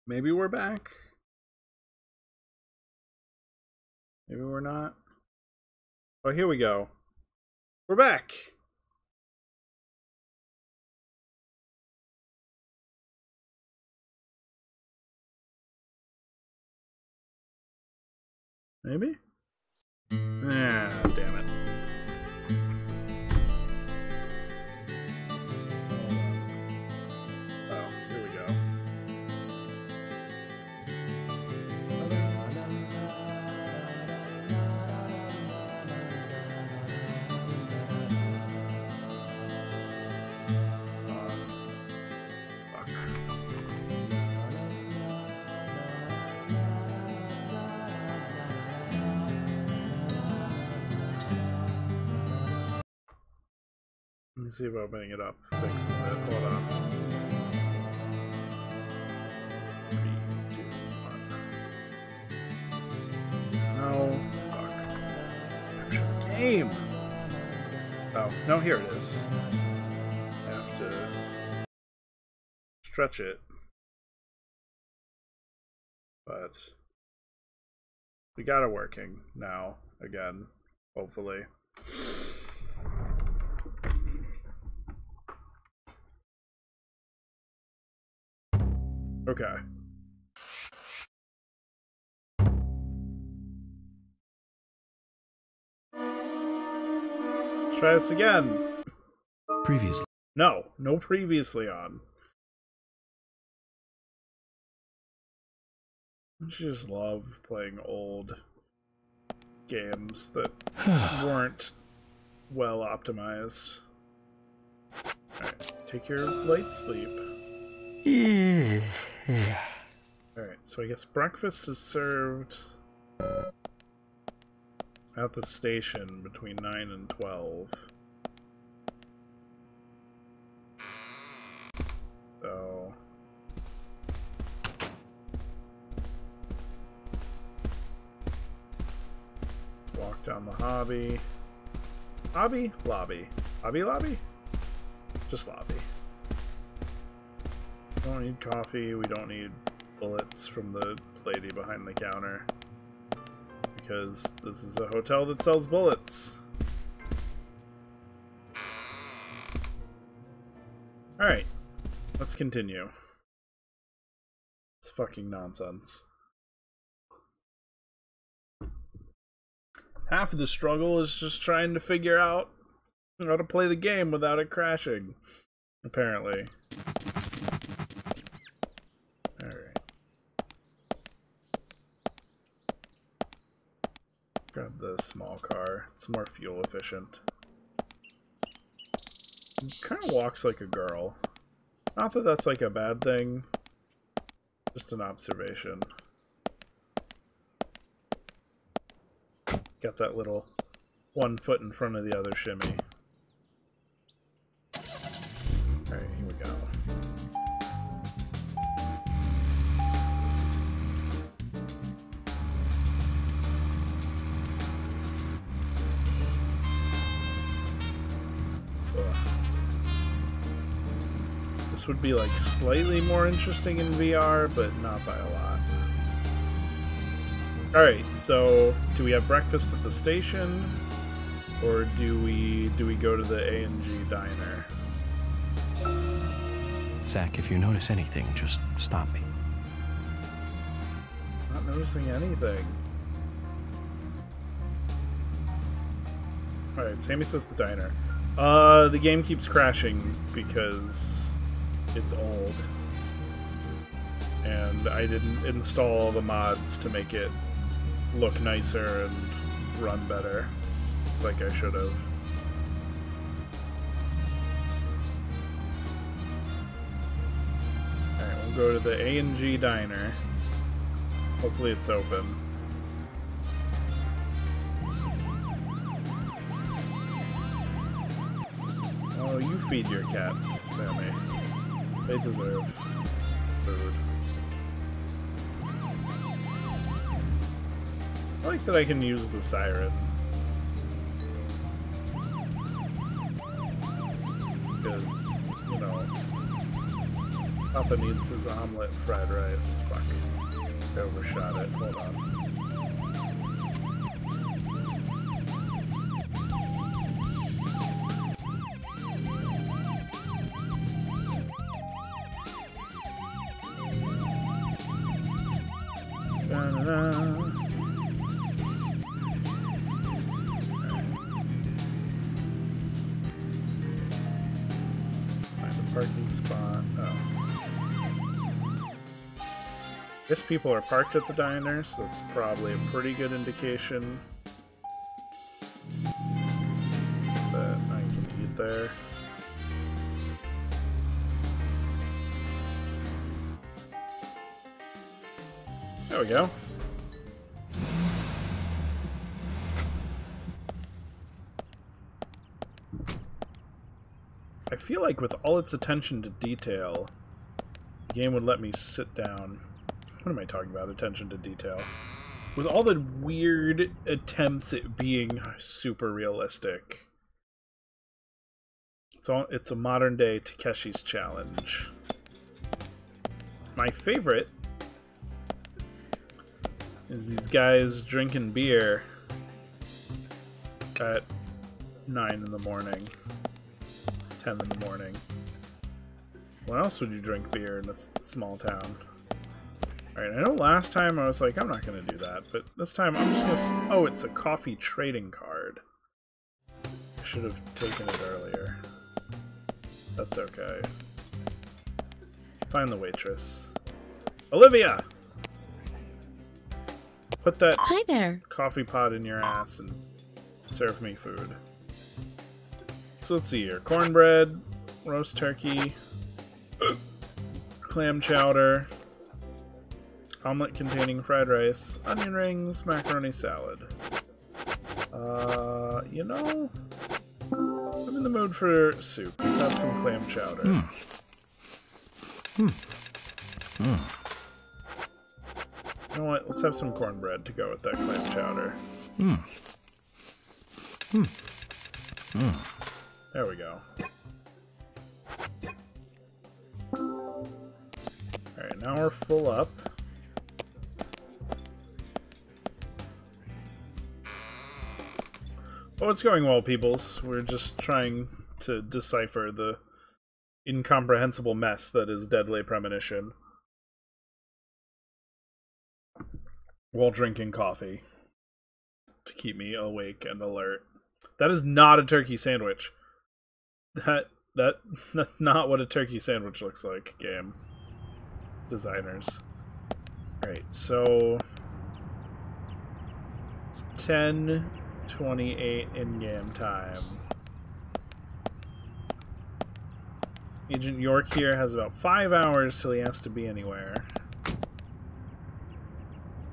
Maybe we're back. Maybe we're not. Oh, here we go. We're back. Maybe? Ah, damn it. Oh, here we go. Fuck. Let me see if opening it up fixes it. Hold on. 3, 2, 1. No. Fuck. Capture the game. Oh, no, here it is. I have to stretch it. But we got it working now again, hopefully. Okay. Let's try this again. Previously. No previously on. I just love playing old games that weren't well optimized. Alright, take your light sleep. Alright, so I guess breakfast is served at the station between 9 and 12. So walk down the lobby. Lobby? Lobby? Just lobby. We don't need coffee, we don't need bullets from the lady behind the counter. Because this is a hotel that sells bullets. Alright, let's continue. It's fucking nonsense. Half of the struggle is just trying to figure out how to play the game without it crashing. Apparently. Alright. Grab the small car. It's more fuel efficient. It kind of walks like a girl. Not that that's like a bad thing. Just an observation. Got that little 1 foot in front of the other shimmy. Alright, here we go. Ugh. This would be like slightly more interesting in VR, but not by a lot. Alright, so do we have breakfast at the station, or do we go to the A&G diner? Zach, if you notice anything, just stop me. Not noticing anything. Alright, Sammy says the diner. The game keeps crashing because it's old. And I didn't install all the mods to make it look nicer and run better, like I should have. Alright, we'll go to the A&G diner. Hopefully it's open. Oh, you feed your cats, Sammy. They deserve food. I like that I can use the siren. Because, you know, Papa needs his omelet fried rice. Fuck. I overshot it. Hold on. Find a parking spot. Oh. I guess people are parked at the diner, so that's probably a pretty good indication that I can eat there. There we go. I feel like with all its attention to detail, the game would let me sit down. What am I talking about? Attention to detail. With all the weird attempts at being super realistic. It's a modern day Takeshi's Challenge. My favorite is these guys drinking beer at 9 in the morning. 10 in the morning. When else would you drink beer in a small town? Alright, I know last time I was like, I'm not gonna do that, but this time I'm just gonna... Oh, it's a coffee trading card. I should have taken it earlier. That's okay. Find the waitress. Olivia! Put that Hi there. coffee pot in your ass and serve me food. So let's see here. Cornbread, roast turkey, clam chowder, omelet containing fried rice, onion rings, macaroni salad. You know, I'm in the mood for soup. Let's have some clam chowder. You know what? Let's have some cornbread to go with that clam chowder. There we go. Alright, now we're full up. Oh, it's going well, peoples. We're just trying to decipher the incomprehensible mess that is Deadly Premonition while drinking coffee to keep me awake and alert. That is not a turkey sandwich. That's not what a turkey sandwich looks like, game designers. Alright, so it's 10:28 in-game time. Agent York here has about 5 hours till he has to be anywhere.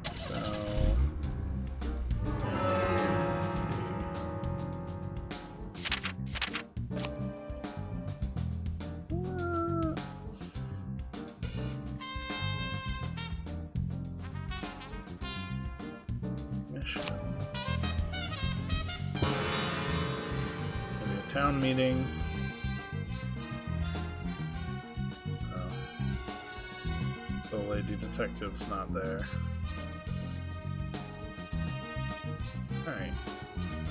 So let's see. Mission. Maybe a town meeting. The lady detective's not there. Alright.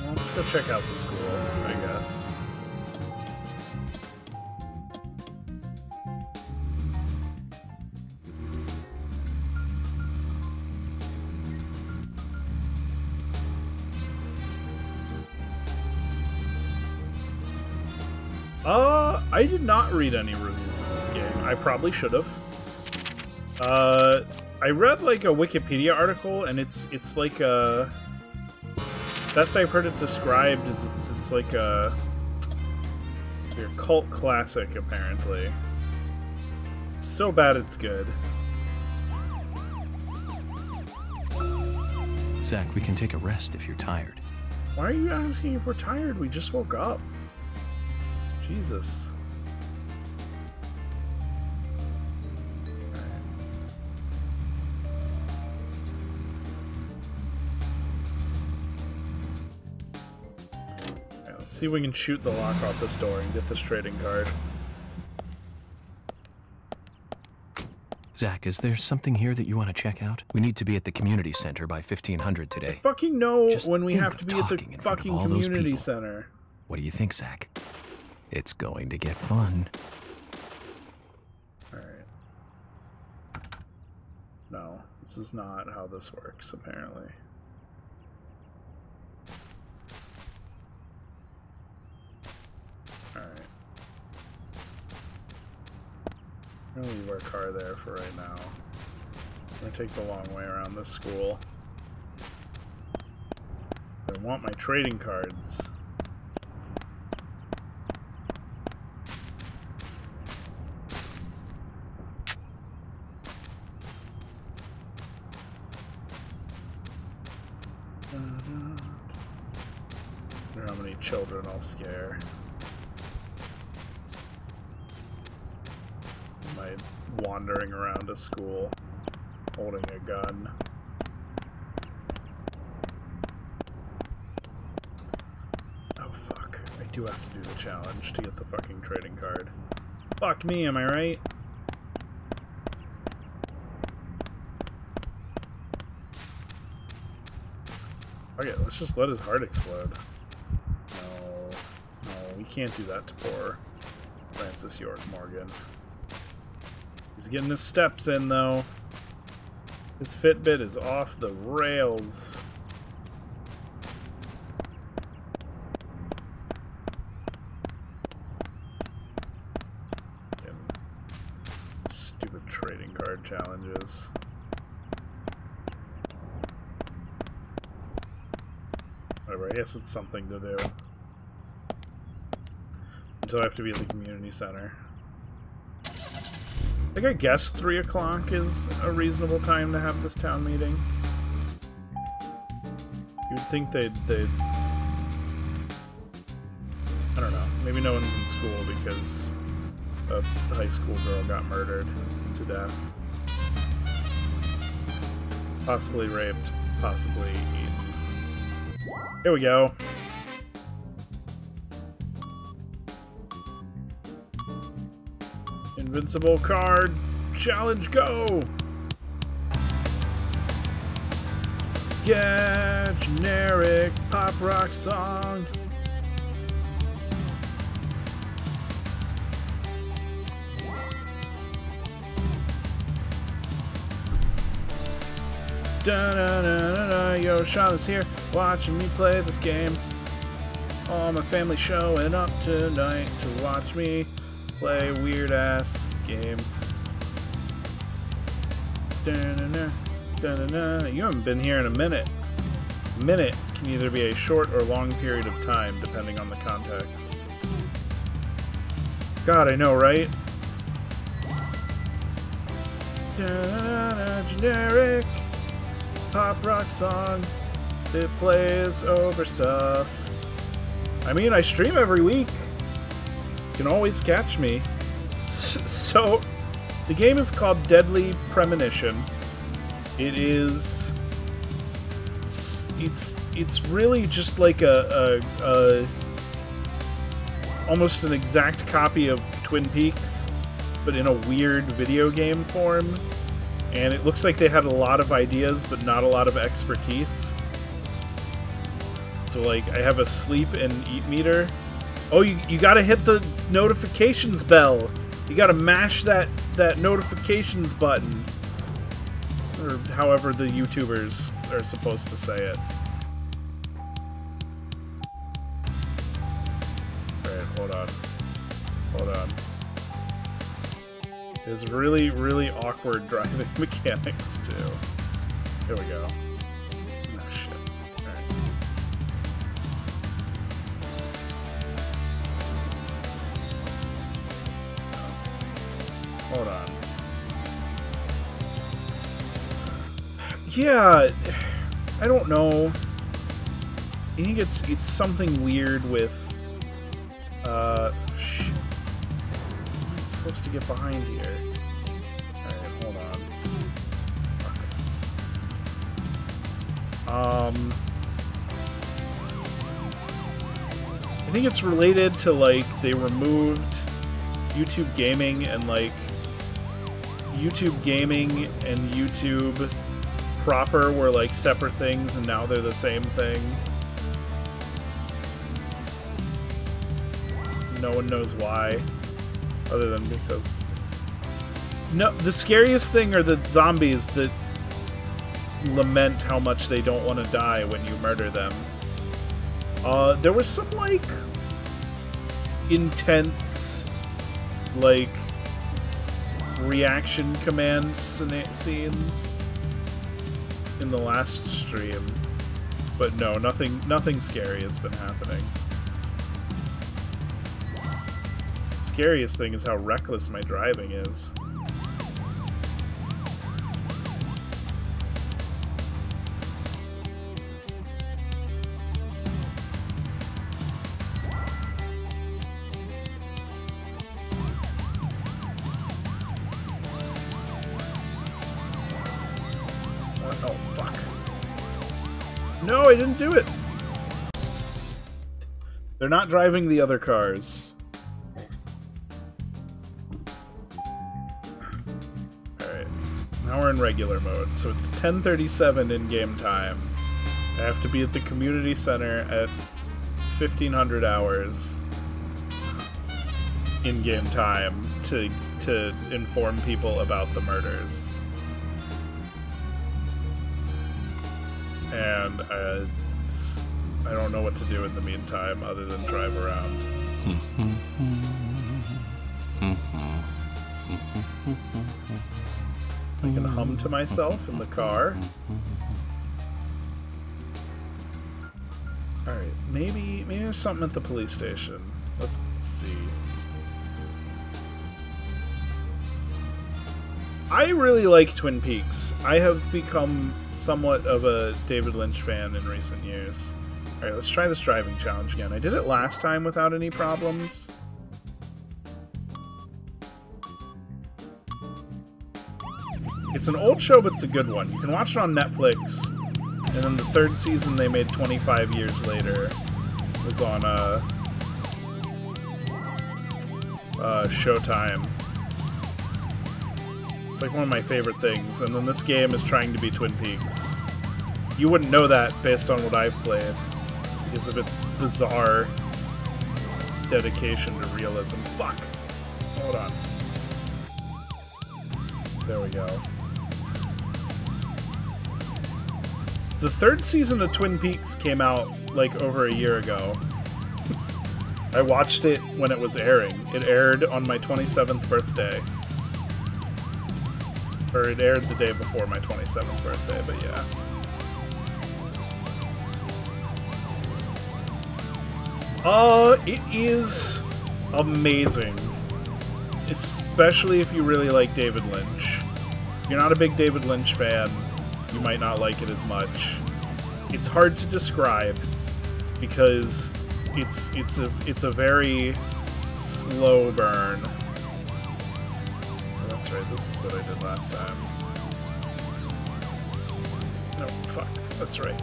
Well, let's go check out the school, I guess. I did not read any reviews of this game. I probably should have. I read like a Wikipedia article, and it's like a... Best I've heard it described is it's like a cult classic, apparently. It's so bad it's good. Zach, we can take a rest if you're tired. Why are you asking if we're tired? We just woke up. Jesus. See if we can shoot the lock off this door and get this trading card. Zach, is there something here that you want to check out? We need to be at the community center by 1500 today. I fucking know Just when we think have of to be at the talking in front of fucking all those community people. center. What do you think, Zach? It's going to get fun. Alright. No, this is not how this works, apparently. Alright. I'm gonna leave our car there for right now. I'm gonna take the long way around this school. I want my trading cards. I wonder how many children I'll scare. Am I wandering around a school holding a gun? Oh fuck. I do have to do the challenge to get the fucking trading card. Fuck me, am I right? Okay, let's just let his heart explode. No, no, we can't do that to poor Francis York Morgan. He's getting his steps in, though. His Fitbit is off the rails. Again, stupid trading card challenges. Whatever, I guess it's something to do. Until I have to be at the community center. I guess 3 o'clock is a reasonable time to have this town meeting. You'd think they'd... I don't know. Maybe no one's in school because a high school girl got murdered to death. Possibly raped. Possibly eaten. Here we go. Invincible card challenge, go! Yeah, generic pop rock song. Da da da da da. Yo, Shauna's here watching me play this game. All my family showing up tonight to watch me play a weird ass game. Da-na-na, da-na-na. You haven't been here in a minute. A minute can either be a short or long period of time, depending on the context. God, I know, right? Da-na-na, generic pop rock song. It plays over stuff. I mean, I stream every week. You can always catch me. So, the game is called Deadly Premonition. It is... It's really just like a almost an exact copy of Twin Peaks, but in a weird video game form. And it looks like they had a lot of ideas, but not a lot of expertise. So, like, I have a sleep and eat meter. Oh, you gotta hit the notifications bell. You gotta mash that notifications button. Or however the YouTubers are supposed to say it. Alright, hold on. Hold on. There's really, really awkward driving mechanics, too. Here we go. Oh, shit. Alright. Hold on. Yeah, I don't know. I think it's something weird with shit. How am I supposed to get behind here? Alright, hold on. Fuck. I think it's related to, like, they removed YouTube Gaming and, like, YouTube Gaming and YouTube proper were like separate things, and now they're the same thing. No one knows why, other than because... No, the scariest thing are the zombies that lament how much they don't want to die when you murder them. There was some, like, intense, like, reaction command scenes in the last stream. But no, nothing scary has been happening. Scariest thing is how reckless my driving is. Oh, fuck. No, I didn't do it! They're not driving the other cars. Alright. Now we're in regular mode, so it's 10:37 in-game time. I have to be at the community center at 1500 hours in-game time to inform people about the murders. And I don't know what to do in the meantime other than drive around. I can hum to myself in the car. Alright, maybe there's something at the police station. Let's see. I really like Twin Peaks. I have become somewhat of a David Lynch fan in recent years. Alright, let's try this driving challenge again. I did it last time without any problems. It's an old show, but it's a good one. You can watch it on Netflix. And then the third season they made 25 years later was on Showtime. It's like one of my favorite things. And then this game is trying to be Twin Peaks. You wouldn't know that based on what I've played, because of its bizarre dedication to realism. Fuck! Hold on. There we go. The third season of Twin Peaks came out, like, over a year ago. I watched it when it was airing. It aired on my 27th birthday. Or it aired the day before my 27th birthday, but yeah. It is amazing. Especially if you really like David Lynch. If you're not a big David Lynch fan, you might not like it as much. It's hard to describe because it's a very slow burn. Oh, that's right, this is what I did last time. No, fuck, that's right.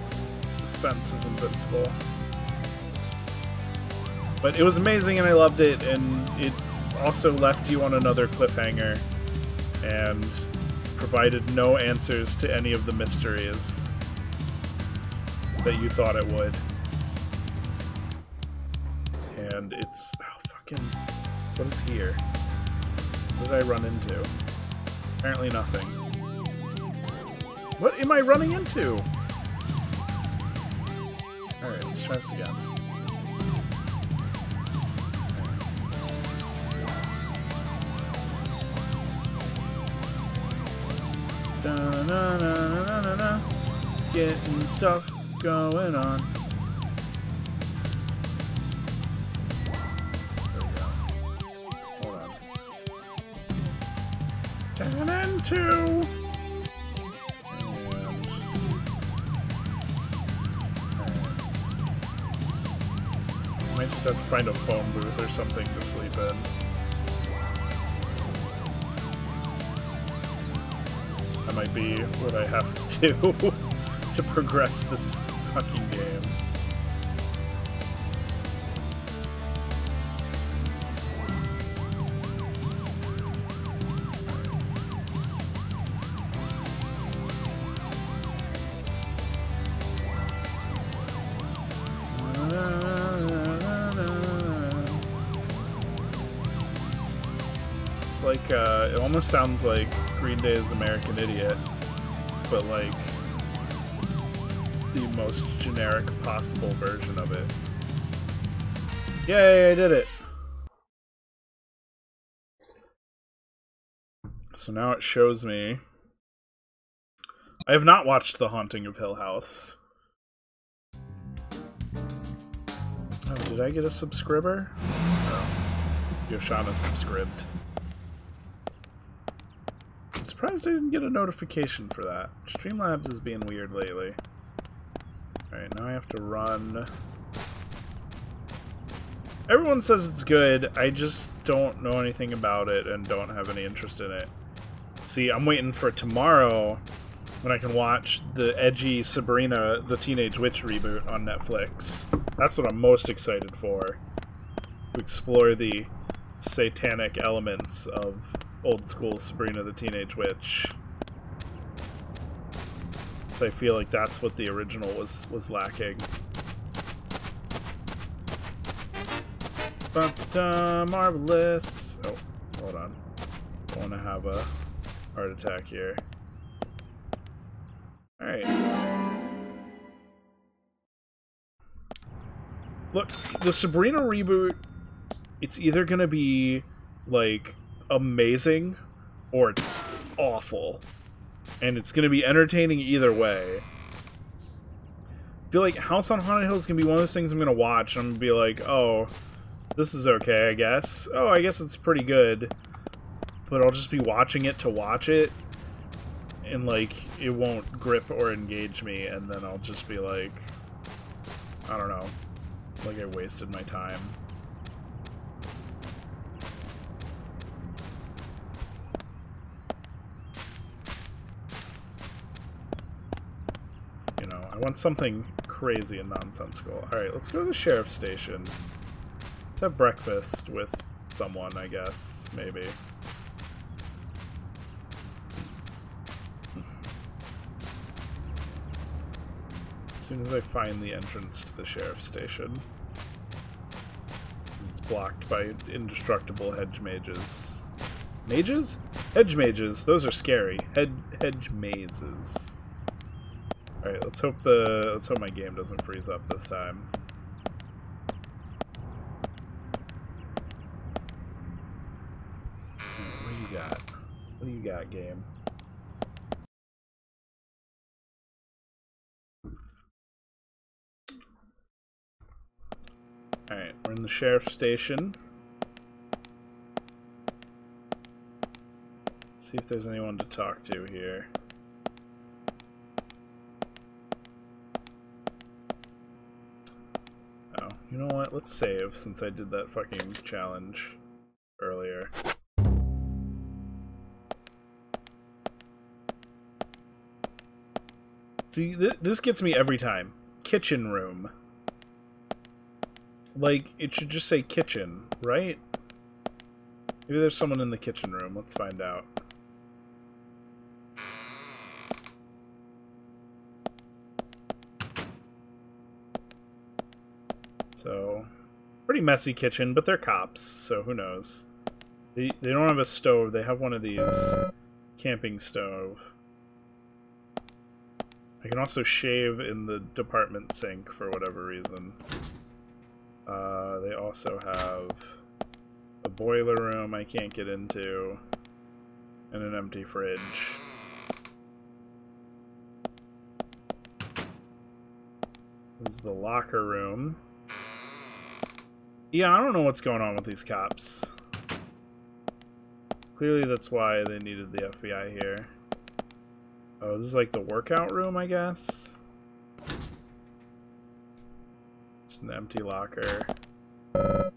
This fence is invincible. But it was amazing and I loved it, and it also left you on another cliffhanger and provided no answers to any of the mysteries that you thought it would. And it's... oh, fucking... what is here? What did I run into? Apparently nothing. What am I running into? Alright, let's try this again. Da-na-na-na-na-na. Getting stuff going on. There we go. Hold on. 10 and 2. And... I might just have to find a phone booth or something to sleep in. That might be what I have to do to progress this fucking game. like, it almost sounds like Green Day's American Idiot, but like the most generic possible version of it. Yay, I did it! So now it shows me. I have not watched The Haunting of Hill House. Oh, did I get a subscriber? Oh. Yoshana subscribed. I'm surprised I didn't get a notification for that. Streamlabs is being weird lately. Alright, now I have to run. Everyone says it's good, I just don't know anything about it and don't have any interest in it. See, I'm waiting for tomorrow when I can watch the edgy Sabrina the Teenage Witch reboot on Netflix. That's what I'm most excited for. To explore the satanic elements of old school Sabrina the Teenage Witch. I feel like that's what the original was lacking. Marvelous. Oh, hold on. I want to have a heart attack here. Alright. Look, the Sabrina reboot, it's either gonna be, like, amazing or awful. And it's gonna be entertaining either way. I feel like House on Haunted Hill is gonna be one of those things I'm gonna watch and I'm gonna be like, oh, this is okay, I guess. Oh, I guess it's pretty good. But I'll just be watching it to watch it. And, like, it won't grip or engage me, and then I'll just be like, I don't know, like I wasted my time. You know, I want something crazy and nonsensical. Alright, let's go to the sheriff's station. Let's have breakfast with someone, I guess, maybe. As soon as I find the entrance to the sheriff's station. It's blocked by indestructible hedge mages. Mages? Hedge mages. Those are scary. Hedge mazes. Alright, let's hope my game doesn't freeze up this time. What do you got? What do you got, game? Alright, we're in the sheriff's station. Let's see if there's anyone to talk to here. Oh, you know what? Let's save since I did that fucking challenge earlier. See, this gets me every time. Kitchen room. Like, it should just say kitchen, right? Maybe there's someone in the kitchen room. Let's find out. So, pretty messy kitchen, but they're cops, so who knows. They don't have a stove. They have one of these camping stove. I can also shave in the department sink for whatever reason. They also have a boiler room I can't get into, and an empty fridge. This is the locker room. Yeah, I don't know what's going on with these cops. Clearly that's why they needed the FBI here. Oh, this is like the workout room, I guess? It's an empty locker. And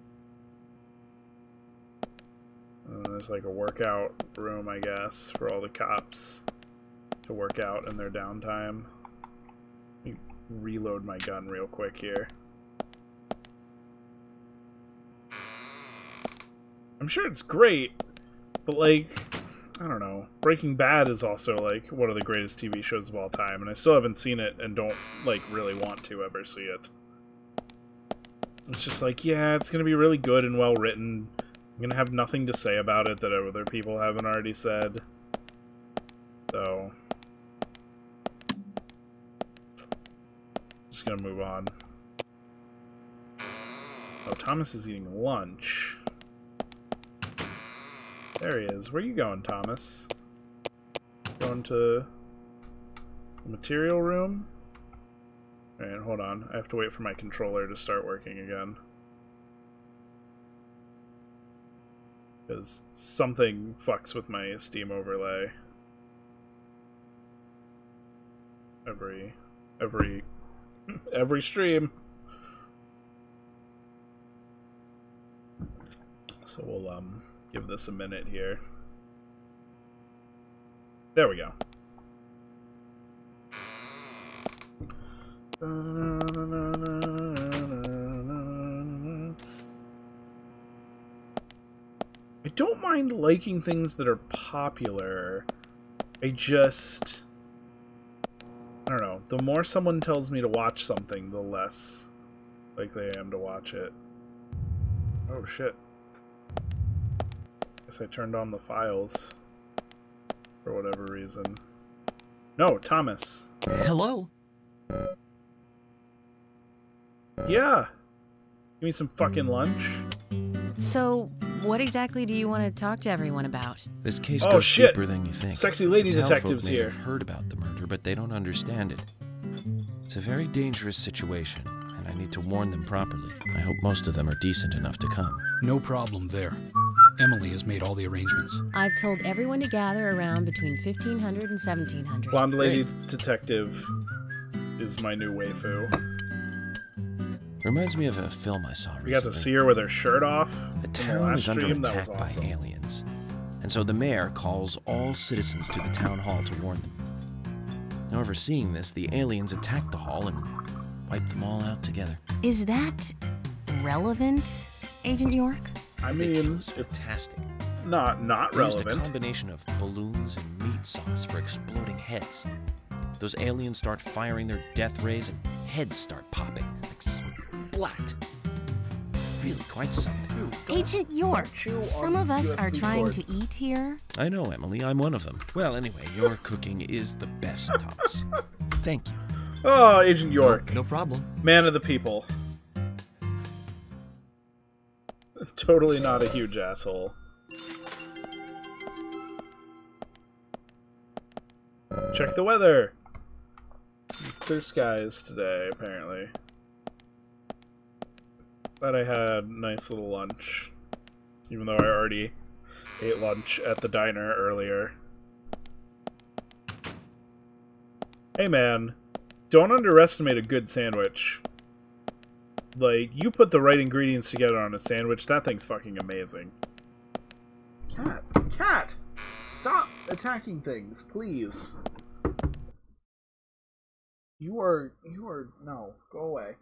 there's like a workout room, I guess, for all the cops to work out in their downtime. Let me reload my gun real quick here. I'm sure it's great, but like, I don't know. Breaking Bad is also like one of the greatest TV shows of all time, and I still haven't seen it and don't like really want to ever see it. It's just like, yeah, it's gonna be really good and well written, I'm gonna have nothing to say about it that other people haven't already said. So... just gonna move on. Oh, Thomas is eating lunch. There he is. Where are you going, Thomas? Going to the material room? Alright, hold on. I have to wait for my controller to start working again. Because something fucks with my Steam overlay. Every stream. So we'll give this a minute here. There we go. I don't mind liking things that are popular. I don't know. The more someone tells me to watch something, the less likely I am to watch it. Oh shit. Guess I turned on the files for whatever reason. No, Thomas. Hello? Yeah. Give me some fucking lunch. So, what exactly do you want to talk to everyone about? This case Oh, goes shit. deeper than you think. Sexy lady Townsfolk detectives may here. have heard about the murder, but they don't understand it. It's a very dangerous situation, and I need to warn them properly. I hope most of them are decent enough to come. No problem there. Emily has made all the arrangements. I've told everyone to gather around between 1500 and 1700. Blonde lady detective is my new waifu. Reminds me of a film I saw recently. We got to see her with her shirt off. The in the town last is under stream. That attack was by awesome. aliens, and so the mayor calls all citizens to the town hall to warn them. However, seeing this, the aliens attack the hall and wipe them all out together. Is that relevant, Agent York? I It mean, was it's fantastic. not They used a relevant. combination of balloons and meat sauce for exploding heads. Those aliens start firing their death rays and heads start popping, like splat. Really quite something. Agent York, some of us are USB trying to ports. eat here. I know, Emily, I'm one of them. Well, anyway, your cooking is the best, Thomas. Thank you. Oh, Agent York. No problem. Man of the people. Totally not a huge asshole. Check the weather. Clear skies today, apparently. Glad I had a nice little lunch. Even though I already ate lunch at the diner earlier. Hey man, don't underestimate a good sandwich. Like, you put the right ingredients together on a sandwich, that thing's fucking amazing. Cat! Cat! Stop attacking things, please. You are, no, go away.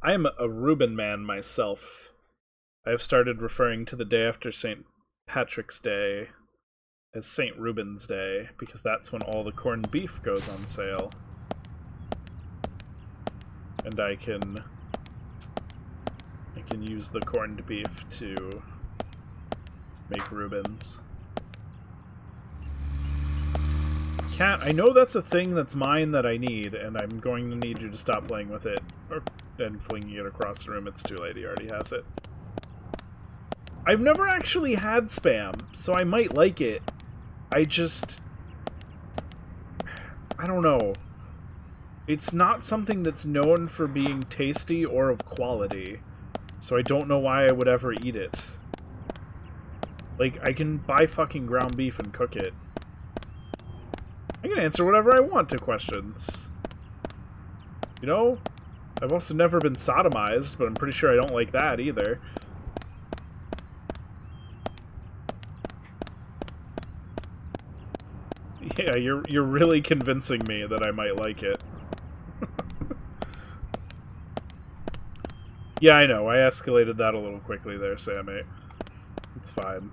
I am a Reuben man myself. I have started referring to the day after St. Patrick's Day as St. Reuben's Day, because that's when all the corned beef goes on sale. And I can use the corned beef to make Reubens. Cat, I know that's a thing that's mine that I need, and I'm going to need you to stop playing with it, and flinging it across the room. It's too late, he already has it. I've never actually had Spam, so I might like it. I don't know. It's not something that's known for being tasty or of quality, so I don't know why I would ever eat it. Like, I can buy fucking ground beef and cook it. I can answer whatever I want to questions. You know? I've also never been sodomized, but I'm pretty sure I don't like that either. Yeah, you're really convincing me that I might like it. Yeah, I know. I escalated that a little quickly there, Sammy. It's fine.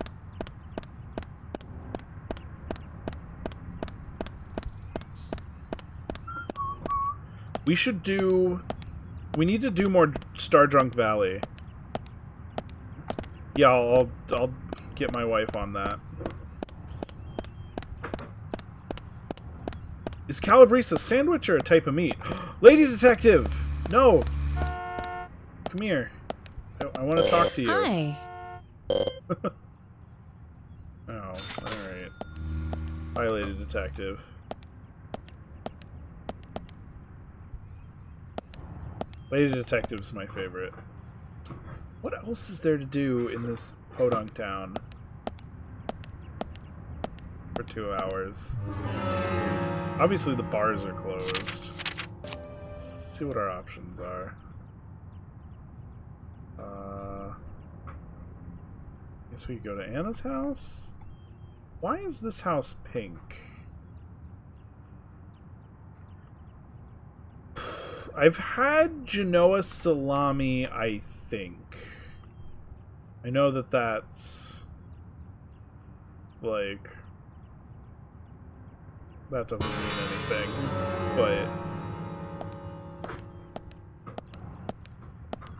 We should do... We need to do more Star Drunk Valley. Yeah, I'll get my wife on that. Is Calabrese a sandwich or a type of meat? Lady Detective! No! Come here. I want to talk to you. Hi. Oh, alright. Hi, Lady Detective. Lady Detective's my favorite. What else is there to do in this podunk town? For 2 hours. Obviously the bars are closed. Let's see what our options are. Guess we could go to Anna's house? Why is this house pink? I've had Genoa salami, I think. I know that that's... like... that doesn't mean anything, but...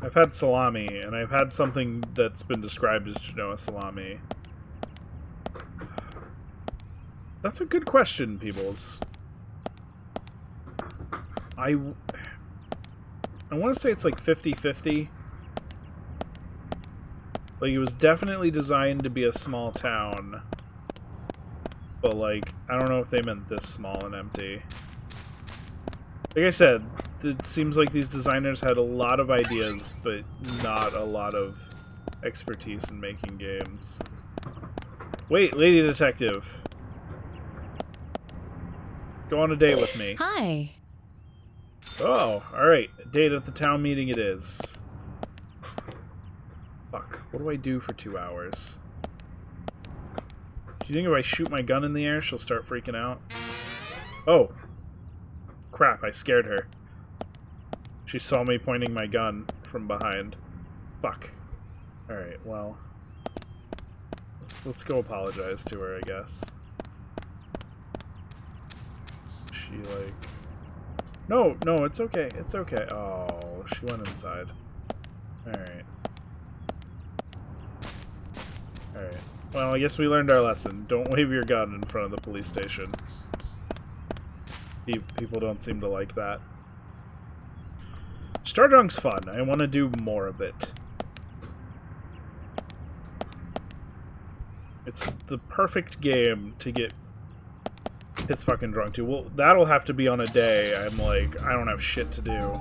I've had salami, and I've had something that's been described as Genoa salami. That's a good question, peoples. I want to say it's like 50-50. Like, it was definitely designed to be a small town. But, like, I don't know if they meant this small and empty. Like I said, it seems like these designers had a lot of ideas, but not a lot of expertise in making games. Wait, Lady Detective. Go on a date with me. Hi. Oh, alright. Date at the town meeting it is. Fuck. What do I do for 2 hours? Do you think if I shoot my gun in the air, she'll start freaking out? Oh. Crap, I scared her. She saw me pointing my gun from behind. Fuck. Alright, well. Let's go apologize to her, I guess. She, like... No, no, it's okay. It's okay. Oh, she went inside. Alright. Alright. Well, I guess we learned our lesson. Don't wave your gun in front of the police station. People don't seem to like that. Star Drunk's fun. I want to do more of it. It's the perfect game to get piss fucking drunk to. Well, that'll have to be on a day I'm like, I don't have shit to do.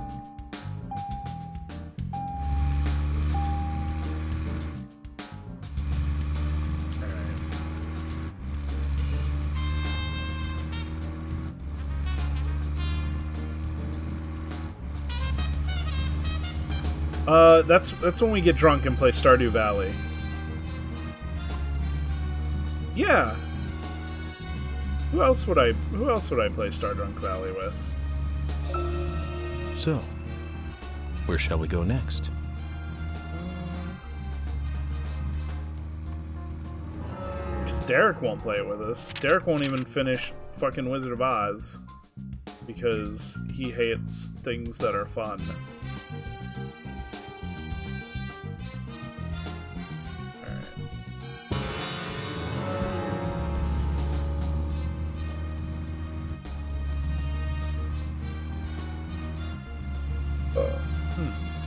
That's when we get drunk and play Stardew Valley. Yeah. Who else would I play Star Drunk Valley with? So, where shall we go next? Because Derek won't play it with us. Derek won't even finish fucking Wizard of Oz because he hates things that are fun.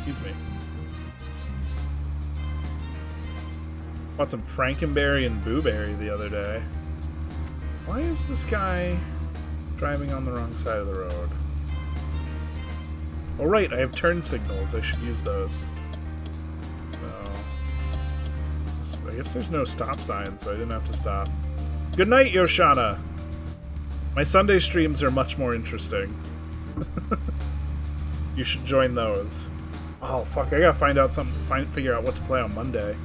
Excuse me. Bought some Frankenberry and Booberry the other day. Why is this guy driving on the wrong side of the road? Oh right, I have turn signals. I should use those. So, I guess there's no stop sign, so I didn't have to stop. Good night, Yoshana! My Sunday streams are much more interesting. You should join those. Oh fuck! I gotta find out something. Figure out what to play on Monday.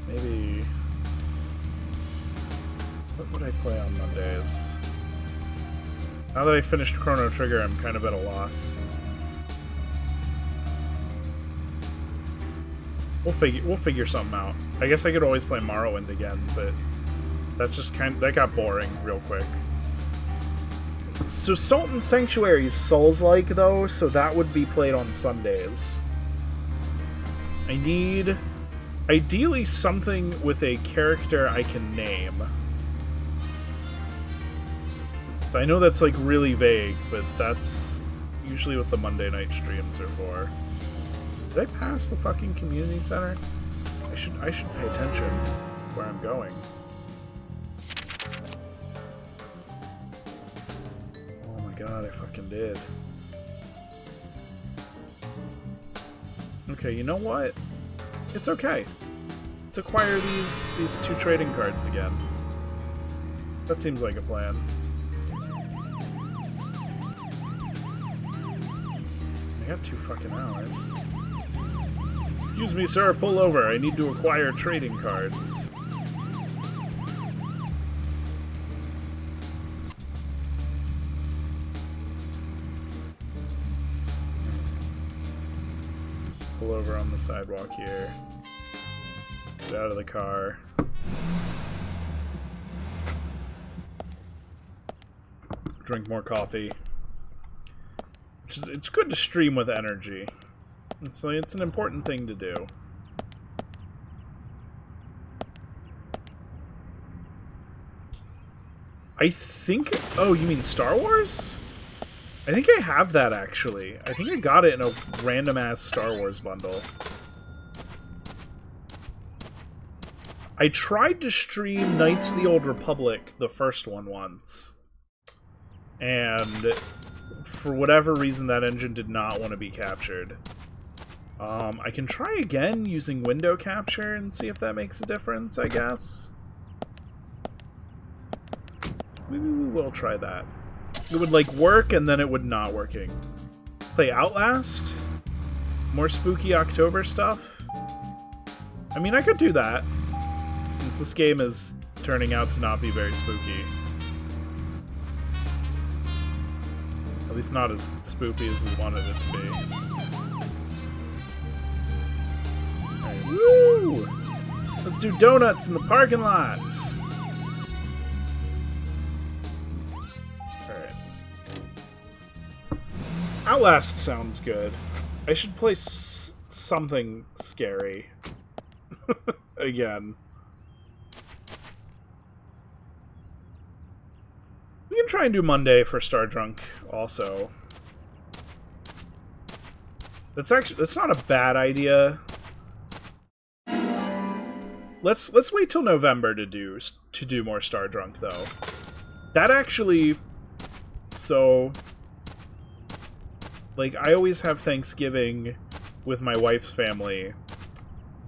Maybe. What would I play on Mondays? Now that I finished Chrono Trigger, I'm kind of at a loss. We'll figure something out. I guess I could always play Morrowind again, but that got boring real quick. So Sultan Sanctuary is Souls-like, though, so that would be played on Sundays. I need, ideally, something with a character I can name. I know that's, like, really vague, but that's usually what the Monday night streams are for. Did I pass the fucking community center? I should pay attention where I'm going. Oh my god, I fucking did. Okay, you know what? It's okay. Let's acquire these 2 trading cards again. That seems like a plan. I got 2 fucking hours. Excuse me, sir, pull over. I need to acquire trading cards. Just pull over on the sidewalk here. Get out of the car. Drink more coffee. It's good to stream with energy. It's an important thing to do. I think... Oh, you mean Star Wars? I think I have that, actually. I think I got it in a random-ass Star Wars bundle. I tried to stream Knights of the Old Republic, the first one, once. And for whatever reason, that engine did not want to be captured. I can try again using window capture and see if that makes a difference, I guess. Maybe we will try that. It would, like, work, and then it would not working. Play Outlast? More spooky October stuff? I mean, I could do that, since this game is turning out to not be very spooky. At least not as spooky as we wanted it to be. Right. Woo! Let's do donuts in the parking lots! Alright. Outlast sounds good. I should play something scary. Again. We can try and do Monday for Star Drunk also. That's not a bad idea. Let's wait till November to do more Star Drunk though. That actually, so like I always have Thanksgiving with my wife's family,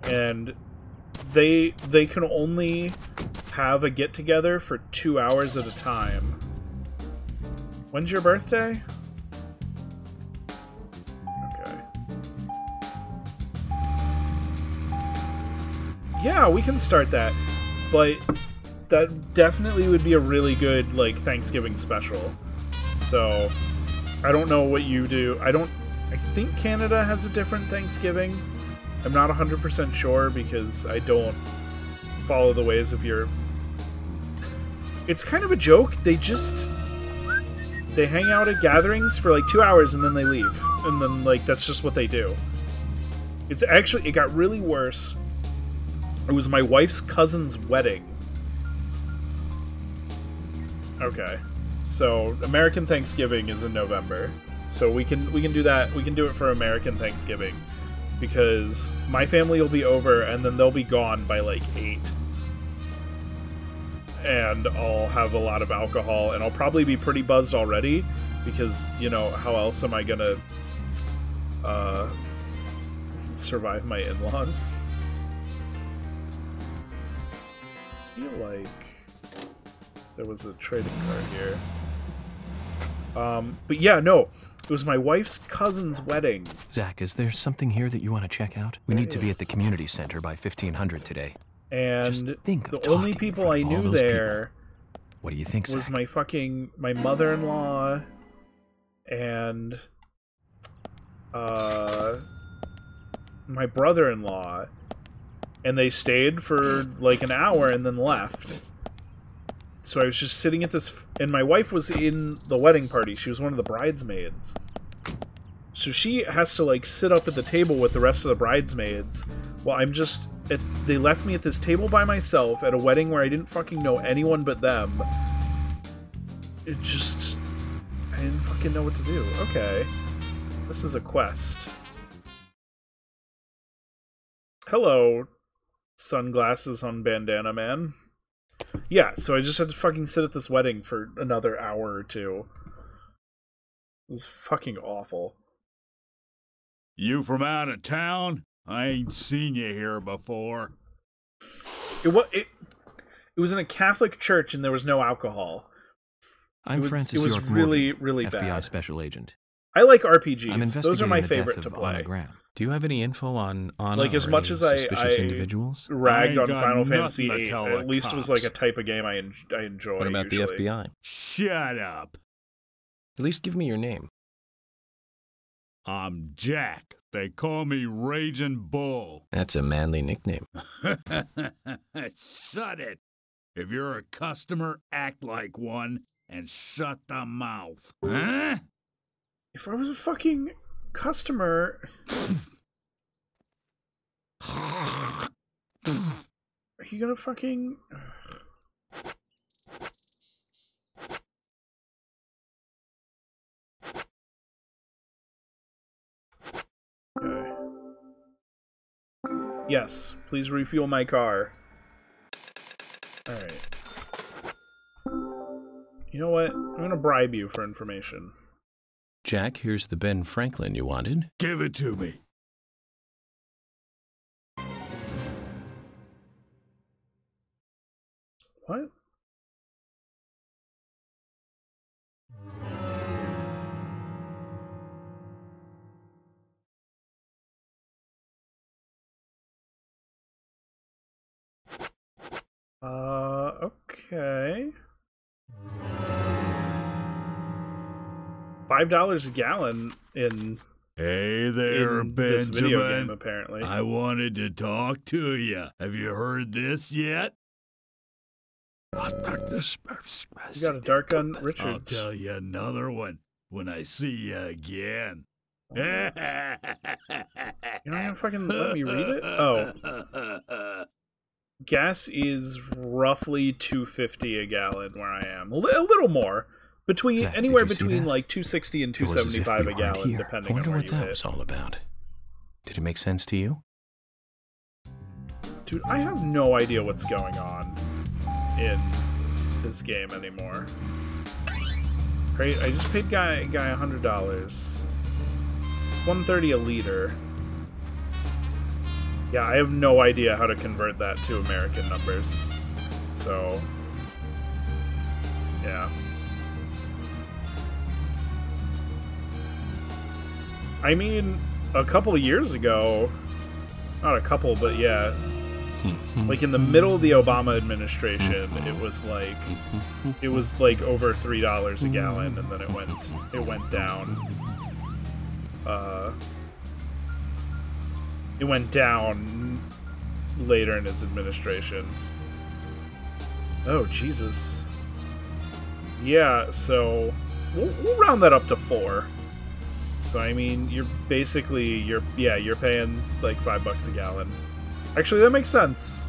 and they can only have a get together for 2 hours at a time. When's your birthday? Okay. Yeah, we can start that. But that definitely would be a really good, like, Thanksgiving special. So, I don't know what you do. I think Canada has a different Thanksgiving. I'm not 100% sure because I don't follow the ways of your... It's kind of a joke. They hang out at gatherings for like 2 hours and then they leave. And then, like, that's just what they do. It's actually, it got really worse. It was my wife's cousin's wedding. Okay. So, American Thanksgiving is in November. So we can do that. We can do it for American Thanksgiving. Because my family will be over and then they'll be gone by like 8. And I'll have a lot of alcohol, and I'll probably be pretty buzzed already, because, you know, how else am I gonna survive my in-laws? I feel like there was a trading card here. But yeah, no, it was my wife's cousin's wedding. Zach, is there something here that you want to check out? We need to be at the community center by 1500 today. And the only people I knew there, what do you think, was Zach? my mother-in-law and my brother-in-law, and they stayed for like an hour and then left. so I was just sitting at this, and my wife was in the wedding party. She was one of the bridesmaids. So she has to, like, sit up at the table with the rest of the bridesmaids while I'm just... they left me at this table by myself at a wedding where I didn't fucking know anyone but them. It just... I didn't fucking know what to do. Okay. This is a quest. Hello, sunglasses on bandana man. Yeah, so I just had to fucking sit at this wedding for another hour or two. It was fucking awful. You from out of town? I ain't seen you here before. It was in a Catholic church and there was no alcohol. I'm Francis It was York really, Morgan, really FBI bad. special agent. I like RPGs. I'm Those are my investigating the favorite death to of play. Anna Graham. Do you have any info on Anna Like, as or much any as I suspicious individuals? ragged I on ain't got Final nothing Fantasy to VIII, tell at the least it was cops. like a type of game I enjoy. What about usually. the FBI? Shut up. At least give me your name. I'm Jack. They call me Raging Bull. That's a manly nickname. Shut it. If you're a customer, act like one and shut the mouth. Huh? If I was a fucking customer... Are you gonna fucking... Okay. Yes, please refuel my car. Alright. You know what? I'm gonna bribe you for information. Jack, here's the Ben Franklin you wanted. Give it to me. What? Okay. $5 a gallon in Hey there, this video game, Benjamin. apparently. I wanted to talk to you. Have you heard this yet? You got a dark gun, I'll Richards. tell you another one when I see you again. You're not gonna fucking let me read it? Oh. Gas is roughly $2.50 a gallon where I am. A little more. Between Zach, anywhere did you see between that? like $2.60 and It was as if $2.75 we a weren't gallon, here. depending I wonder on where what you that hit. was all about. Did it make sense to you? Dude, I have no idea what's going on in this game anymore. Great, I just paid guy $100. $1.30 a liter. Yeah, I have no idea how to convert that to American numbers. So, yeah. I mean, a couple years ago, not a couple, but yeah, like in the middle of the Obama administration, it was like over $3 a gallon, and then it went down. It went down later in his administration. Oh, Jesus. Yeah, so we'll round that up to 4. So I mean, you're basically you're paying like $5 a gallon. Actually, that makes sense.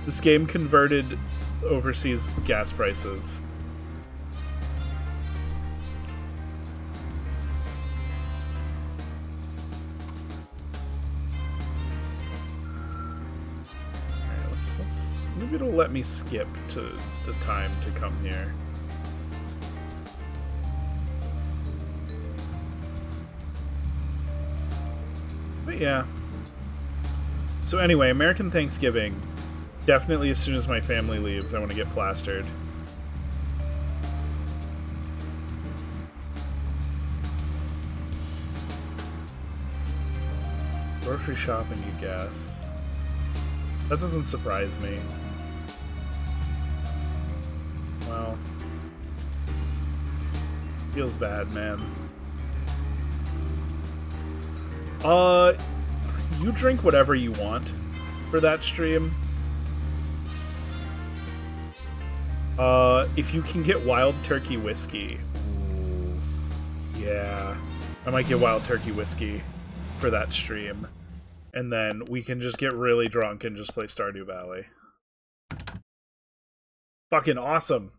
This game converted overseas gas prices. Maybe it'll let me skip to the time to come here. But yeah. So anyway, American Thanksgiving. Definitely as soon as my family leaves, I want to get plastered. Grocery shopping, you guess. That doesn't surprise me. Well, feels bad, man. You drink whatever you want for that stream. If you can get Wild Turkey Whiskey. Ooh. Yeah. I might get Wild Turkey Whiskey for that stream. And then we can just get really drunk and just play Stardew Valley. Fucking awesome.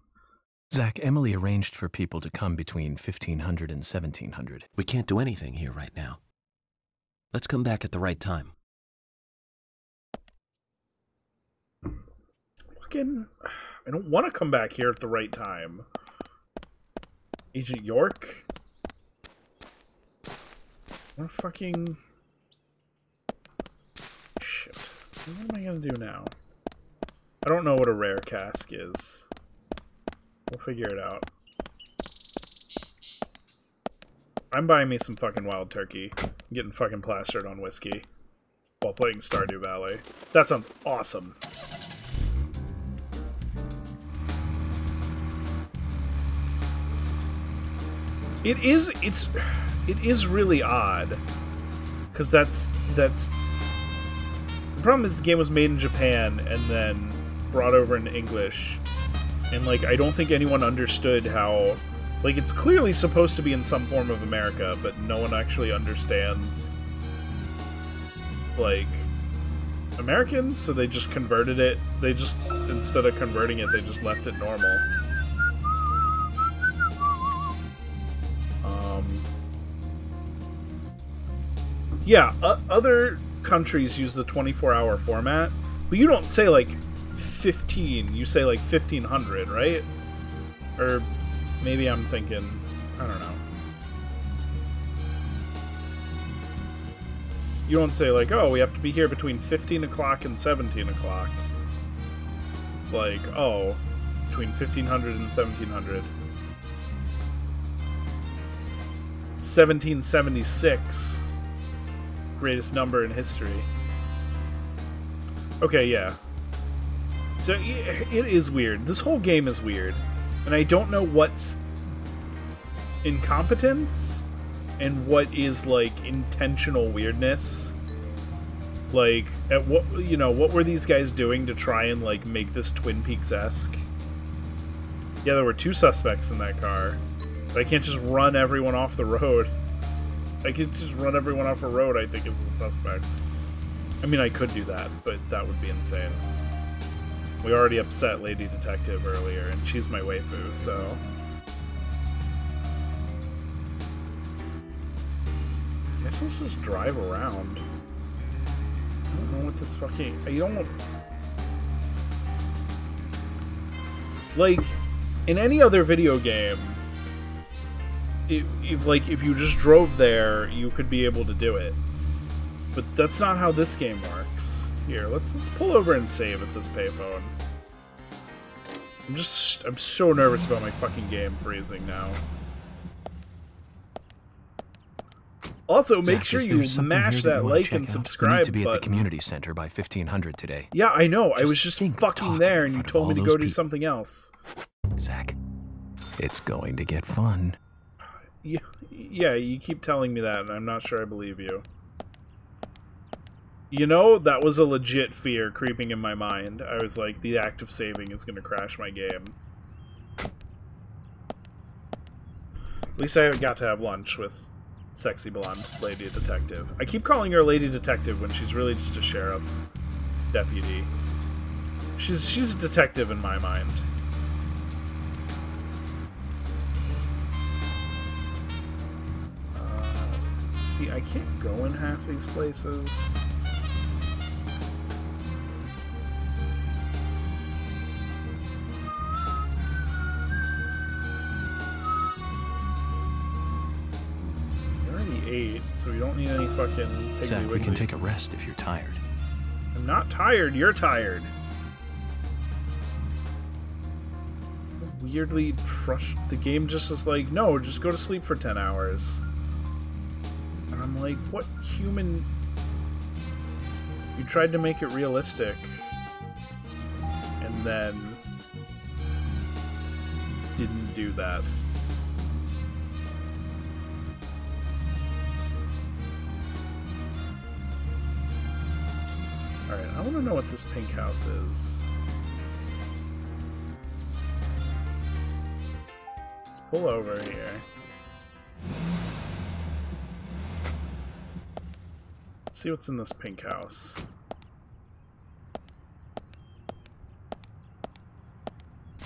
Zach, Emily arranged for people to come between 1500 and 1700. We can't do anything here right now. Let's come back at the right time. Fucking... I don't want to come back here at the right time. Agent York? What fucking... Shit. What am I gonna do now? I don't know what a rare cask is. We'll figure it out. I'm buying me some fucking wild turkey. I'm getting fucking plastered on whiskey while playing Stardew Valley. That sounds awesome. It is really odd. Because that's the problem is the game was made in Japan and then brought over into English. And, like, I don't think anyone understood how... Like, it's clearly supposed to be in some form of America, but no one actually understands, like, Americans, so they just converted it. They just, instead of converting it, they just left it normal. Yeah, other countries use the 24-hour format, but you don't say, like, 15, you say, like, 1500, right? Or maybe I'm thinking, I don't know. You don't say, like, oh, we have to be here between 15 o'clock and 17 o'clock. It's like, oh, between 1500 and 1700. 1776. Greatest number in history. Okay, yeah. So, it is weird. This whole game is weird. And I don't know what's incompetence and what is, like, intentional weirdness. Like, at what, you know, what were these guys doing to try and, like, make this Twin Peaks-esque? Yeah, there were 2 suspects in that car. But I can't just run everyone off the road. I could just run everyone off a road, I think, is the suspect. I mean, I could do that, but that would be insane. We already upset Lady Detective earlier, and she's my waifu, so... I guess let's just drive around. I don't know what this fucking... I don't... Like, in any other video game... If you just drove there, you could be able to do it. But that's not how this game works. Here, let's pull over and save at this payphone. I'm so nervous about my fucking game freezing now. Also, make sure you smash that like and subscribe button. We need to be at the community center by 1500 today. Yeah, I know. I was just fucking there and you told me to go do something else. Zach, it's going to get fun. Yeah, you keep telling me that, and I'm not sure I believe you. You know, that was a legit fear creeping in my mind. I was like, the act of saving is going to crash my game. At least I got to have lunch with sexy blonde Lady Detective. I keep calling her Lady Detective when she's really just a sheriff deputy. She's a detective in my mind. See, I can't go in half these places. We already ate, so we don't need any fucking Piggly Zach, we can Wigglies. take a rest if you're tired. I'm not tired, you're tired. Weirdly frustrated. The game just is like, no, just go to sleep for 10 hours. And I'm like, what human... You tried to make it realistic. And then... didn't do that. Alright, I want to know what this pink house is. pull over here. Let's see what's in this pink house.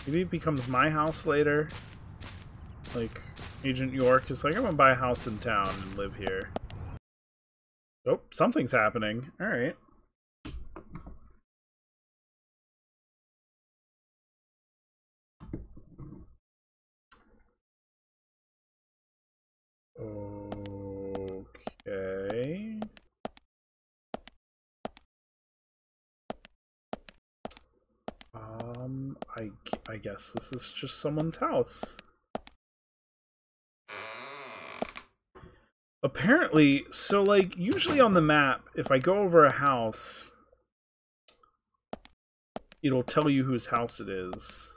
Maybe it becomes my house later. Like, Agent York is like, I'm gonna buy a house in town and live here. Oh, something's happening. Alright. Okay. I guess this is just someone's house. Apparently, so like, usually on the map, if I go over a house, it'll tell you whose house it is.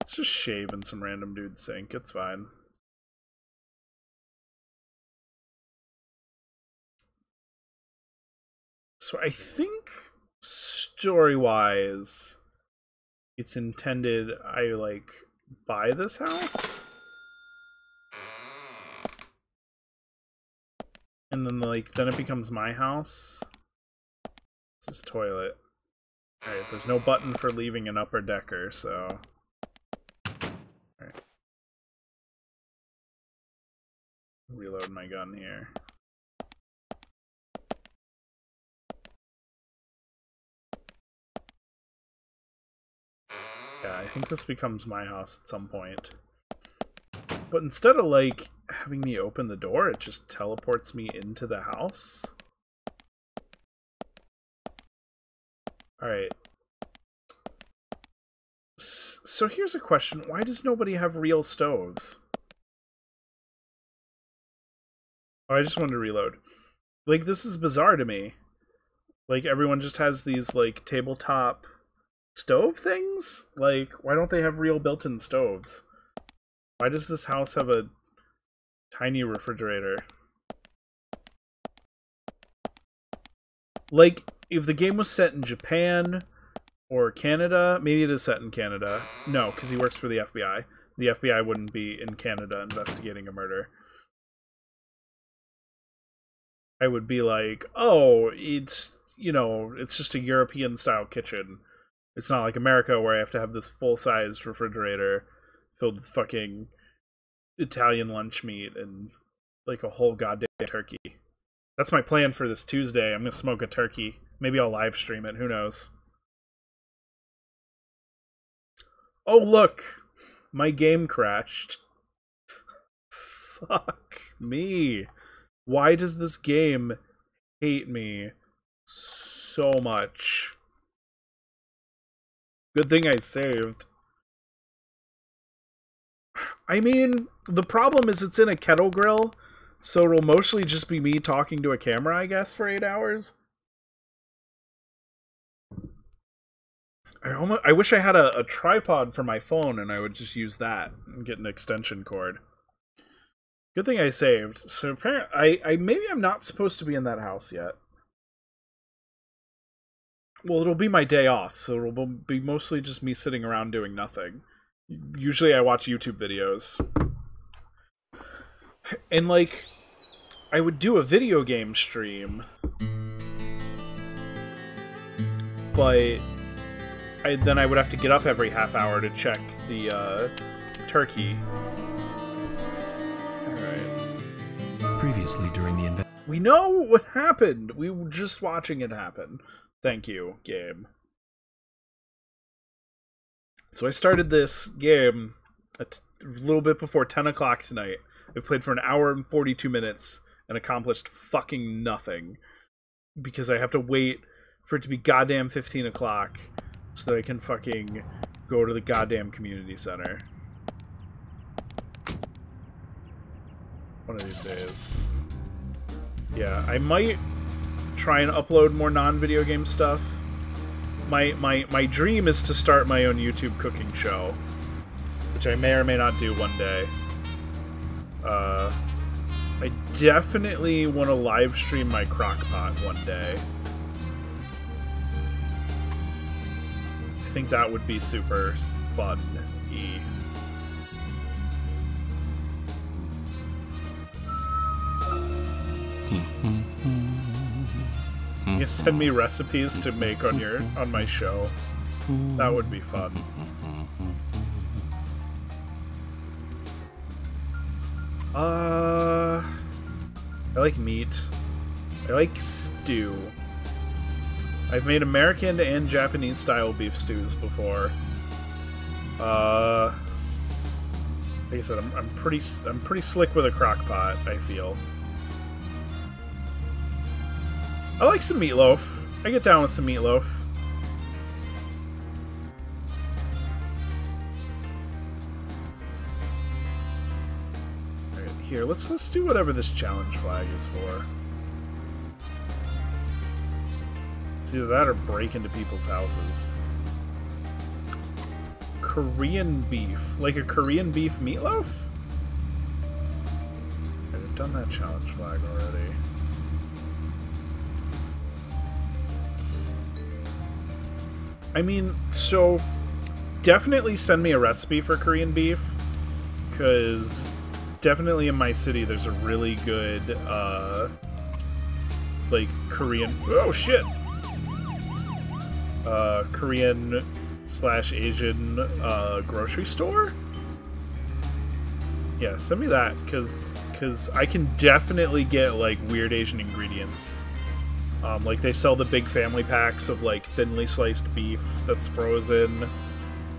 Let's just shave in some random dude's sink, it's fine. So I think, story-wise, it's intended I, like, buy this house? And then, like, then it becomes my house? This is toilet. Alright, there's no button for leaving an upper decker, so... Alright. Reload my gun here. Yeah, I think this becomes my house at some point. But instead of, like, having me open the door, it just teleports me into the house. Alright. So here's a question. Why does nobody have real stoves? Oh, I just wanted to reload. Like, this is bizarre to me. Like, everyone just has these, like, tabletop stove things? Like, why don't they have real built-in stoves? Why does this house have a tiny refrigerator? Like, if the game was set in Japan or Canada, maybe it is set in Canada. No, because he works for the FBI. The FBI wouldn't be in Canada investigating a murder. I would be like, oh, it's, you know, it's just a European-style kitchen. It's not like America where I have to have this full-sized refrigerator filled with fucking Italian lunch meat and like a whole goddamn turkey. That's my plan for this Tuesday. I'm gonna smoke a turkey. Maybe I'll live stream it. Who knows? Oh, look! My game crashed. Fuck me. Why does this game hate me so much? Good thing I saved. I mean, the problem is it's in a kettle grill, so it'll mostly just be me talking to a camera, I guess, for 8 hours. I wish I had a tripod for my phone and I would just use that and get an extension cord. Good thing I saved. So apparently, maybe I'm not supposed to be in that house yet. Well, it'll be my day off, so it'll be mostly just me sitting around doing nothing. Usually I watch YouTube videos. And, like, I would do a video game stream, but then I would have to get up every half hour to check the turkey. Alright. Previously during the We know what happened! We were just watching it happen. Thank you, game. So I started this game a little bit before 10 o'clock tonight. I've played for an hour and 42 minutes and accomplished fucking nothing. Because I have to wait for it to be goddamn 15 o'clock so that I can fucking go to the goddamn community center. One of these days. Yeah, I might try and upload more non-video game stuff. My dream is to start my own YouTube cooking show, which I may or may not do one day. I definitely want to live stream my crockpot one day. I think that would be super fun-y. You send me recipes to make on my show. That would be fun. I like meat. I like stew. I've made American and Japanese style beef stews before. Like I said, I'm pretty slick with a crock pot, I feel. I like some meatloaf. I get down with some meatloaf. Alright, here, let's do whatever this challenge flag is for. It's either that or break into people's houses. Korean beef. Like a Korean beef meatloaf? I've done that challenge flag already. I mean, so definitely send me a recipe for Korean beef, because definitely in my city there's a really good, like, Korean... Oh, shit! Korean/Asian, grocery store? Yeah, send me that, because I can definitely get, like, weird Asian ingredients. Like, they sell the big family packs of, like, thinly sliced beef that's frozen. You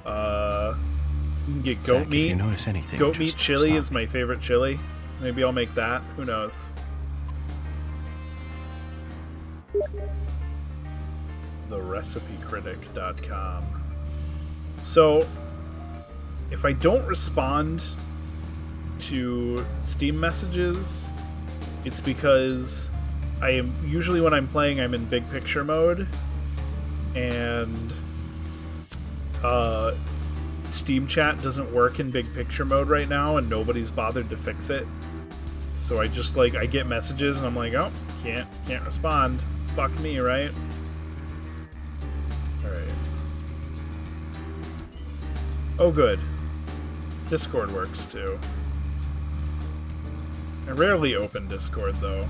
can get goat meat. If you notice anything, goat meat chili stop is my favorite chili. Maybe I'll make that. Who knows? TheRecipeCritic.com. So, if I don't respond to Steam messages, it's because I am usually, when I'm playing, I'm in big picture mode, and Steam chat doesn't work in big picture mode right now, and nobody's bothered to fix it. So I just, like, I get messages and I'm like, oh, can't respond. Fuck me, right? Alright. Oh, good. Discord works too. I rarely open Discord though.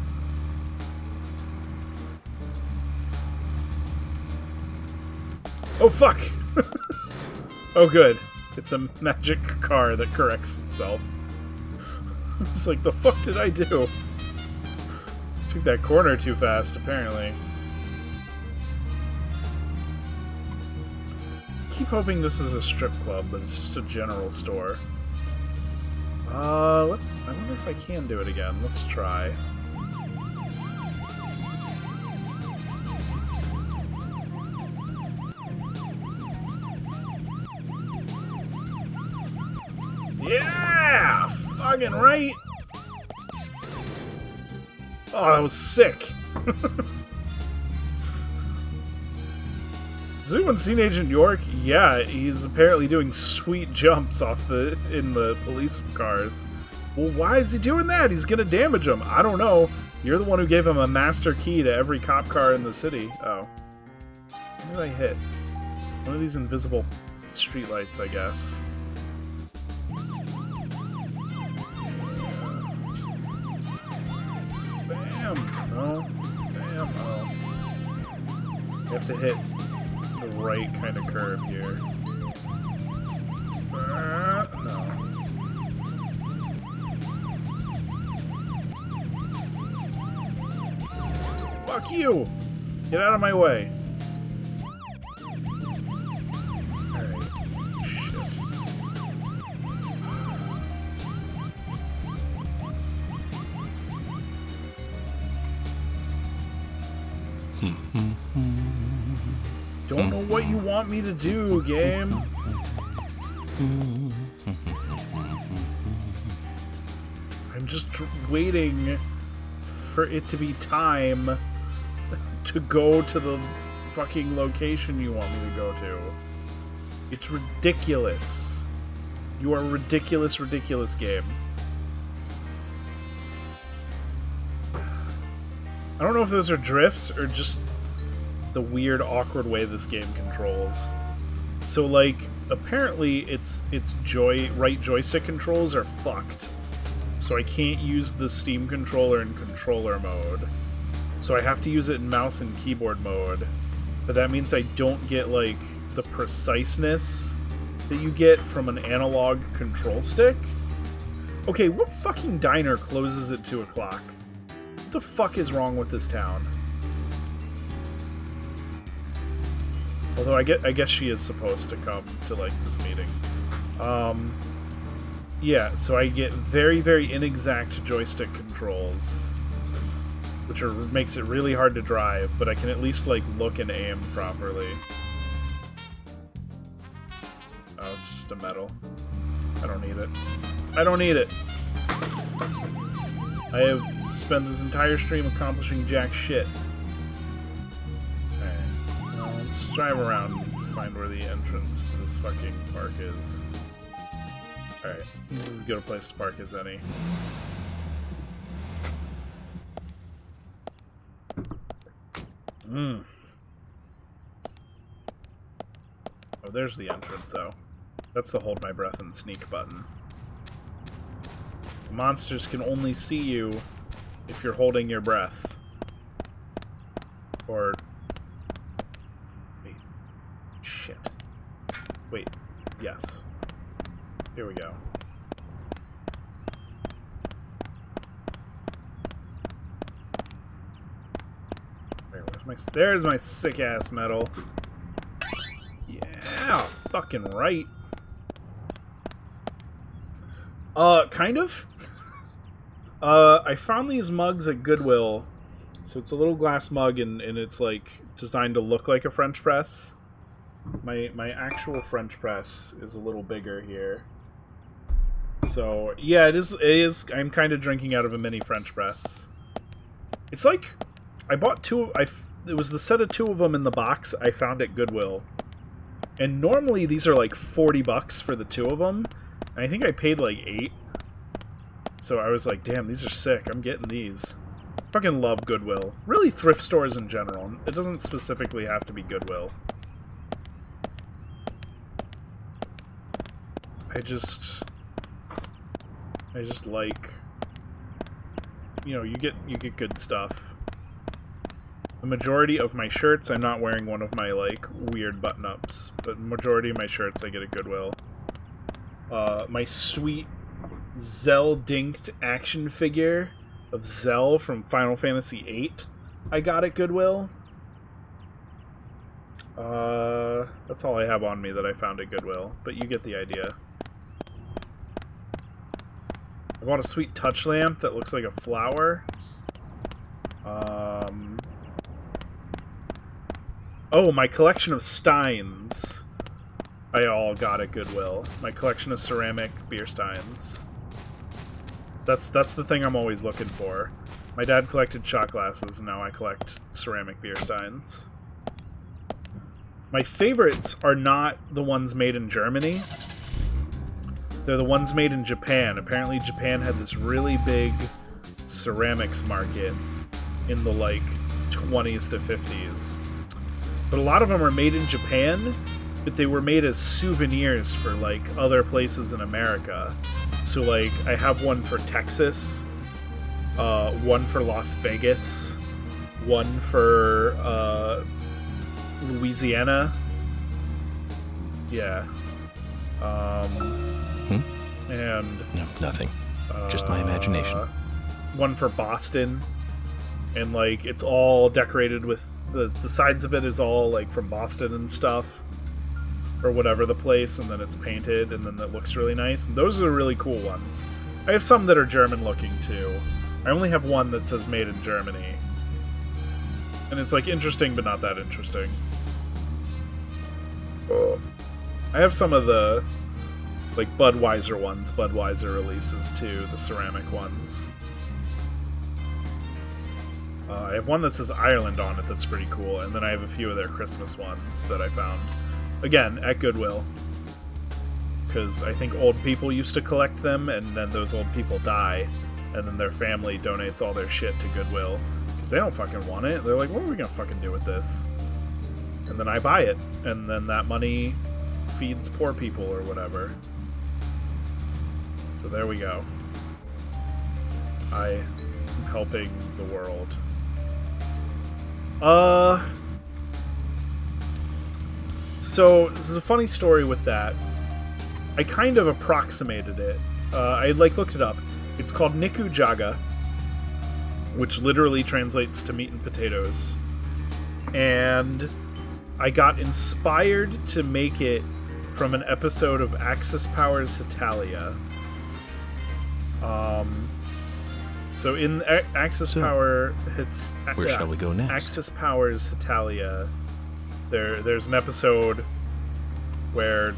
Oh, fuck! Oh, good. It's a magic car that corrects itself. It's like, the fuck did I do? Took that corner too fast, apparently. Keep hoping this is a strip club, but it's just a general store. I wonder if I can do it again. Let's try. Yeah! Fucking right! Oh, that was sick! Has anyone seen Agent York? Yeah, he's apparently doing sweet jumps in the police cars. Well, why is he doing that? He's gonna damage them. I don't know. You're the one who gave him a master key to every cop car in the city. Oh. What did I hit? One of these invisible streetlights, I guess. Bam! Oh. Bam! Oh. You have to hit the right kind of curve here. No. Fuck you! Get out of my way. Alright. Shit. Don't know what you want me to do, game. I'm just waiting for it to be time to go to the fucking location you want me to go to. It's ridiculous. You are a ridiculous, ridiculous game. I don't know if those are drifts or just the weird, awkward way this game controls. So, like, apparently its right joystick controls are fucked. so I can't use the Steam controller in controller mode. So I have to use it in mouse and keyboard mode. But that means I don't get, like, the preciseness that you get from an analog control stick. Okay, what fucking diner closes at 2 o'clock? What the fuck is wrong with this town? Although I guess she is supposed to come to, like, this meeting. Yeah, so I get very, very inexact joystick controls, which makes it really hard to drive, but I can at least, like, look and aim properly. Oh, it's just a medal. I don't need it. I don't need it! I have spent this entire stream accomplishing jack shit. Alright, well, let's drive around and find where the entrance to this fucking park is. Alright, this is as good a place to park as any. Oh, there's the entrance, though. That's the hold my breath and sneak button. Monsters can only see you if you're holding your breath. Or... Wait. Shit. Wait. Yes. Here we go. There's my sick-ass medal. Yeah, fucking right. Kind of. I found these mugs at Goodwill. So it's a little glass mug and it's like designed to look like a French press. My actual French press is a little bigger here. So yeah, it is I'm kind of drinking out of a mini French press. It's like I bought it was the set of 2 of them in the box I found at Goodwill. And normally these are like $40 for the 2 of them. And I think I paid like $8. So I was like, damn, these are sick. I'm getting these. Fucking love Goodwill. Really thrift stores in general. It doesn't specifically have to be Goodwill. I just like, you know, you get good stuff. The majority of my shirts, I'm not wearing one of my, like, weird button-ups, but majority of my shirts I get at Goodwill. My sweet Zell-dinked action figure of Zell from Final Fantasy VIII I got at Goodwill. That's all I have on me that I found at Goodwill, but you get the idea. I bought a sweet touch lamp that looks like a flower. Oh, my collection of steins I all got at Goodwill. My collection of ceramic beer steins. That's the thing I'm always looking for. My dad collected shot glasses, and now I collect ceramic beer steins. My favorites are not the ones made in Germany. They're the ones made in Japan. Apparently Japan had this really big ceramics market in the, like, 20s to 50s. But a lot of them are made in Japan, but they were made as souvenirs for, like, other places in America. So, like, I have one for Texas, one for Las Vegas, one for, Louisiana. Yeah. And... No, nothing. Just my imagination. One for Boston. And, like, it's all decorated with... The sides of it is all, like, from Boston and stuff. Or whatever the place, and then it's painted, and then that looks really nice. And those are the really cool ones. I have some that are German-looking, too. I only have one that says made in Germany. And it's, like, interesting, but not that interesting. I have some of the, like, Budweiser ones. Budweiser releases, too. The ceramic ones. I have one that says Ireland on it that's pretty cool, and then I have a few of their Christmas ones that I found. Again, at Goodwill. Because I think old people used to collect them, and then those old people die, and then their family donates all their shit to Goodwill. Because they don't fucking want it. They're like, what are we gonna fucking do with this? And then I buy it, and then that money feeds poor people or whatever. So there we go. I am helping the world. So this is a funny story with that. I kind of approximated it. I like looked it up. It's called Nikujaga, which literally translates to meat and potatoes. And I got inspired to make it from an episode of Axis Powers Hetalia. So in Axis Power, where shall we go next? Axis Powers Hetalia. There's an episode where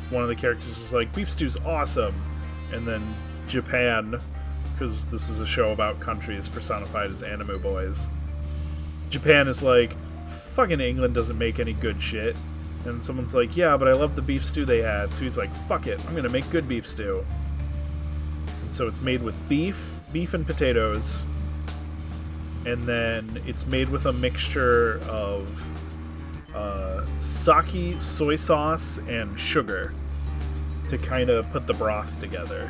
one of the characters is like, beef stew's awesome, and then Japan, because this is a show about countries personified as anime boys, Japan is like, fucking England doesn't make any good shit. And someone's like, yeah, but I love the beef stew they had. So he's like, fuck it, I'm gonna make good beef stew. And so it's made with beef and potatoes, and then it's made with a mixture of sake, soy sauce, and sugar to kind of put the broth together.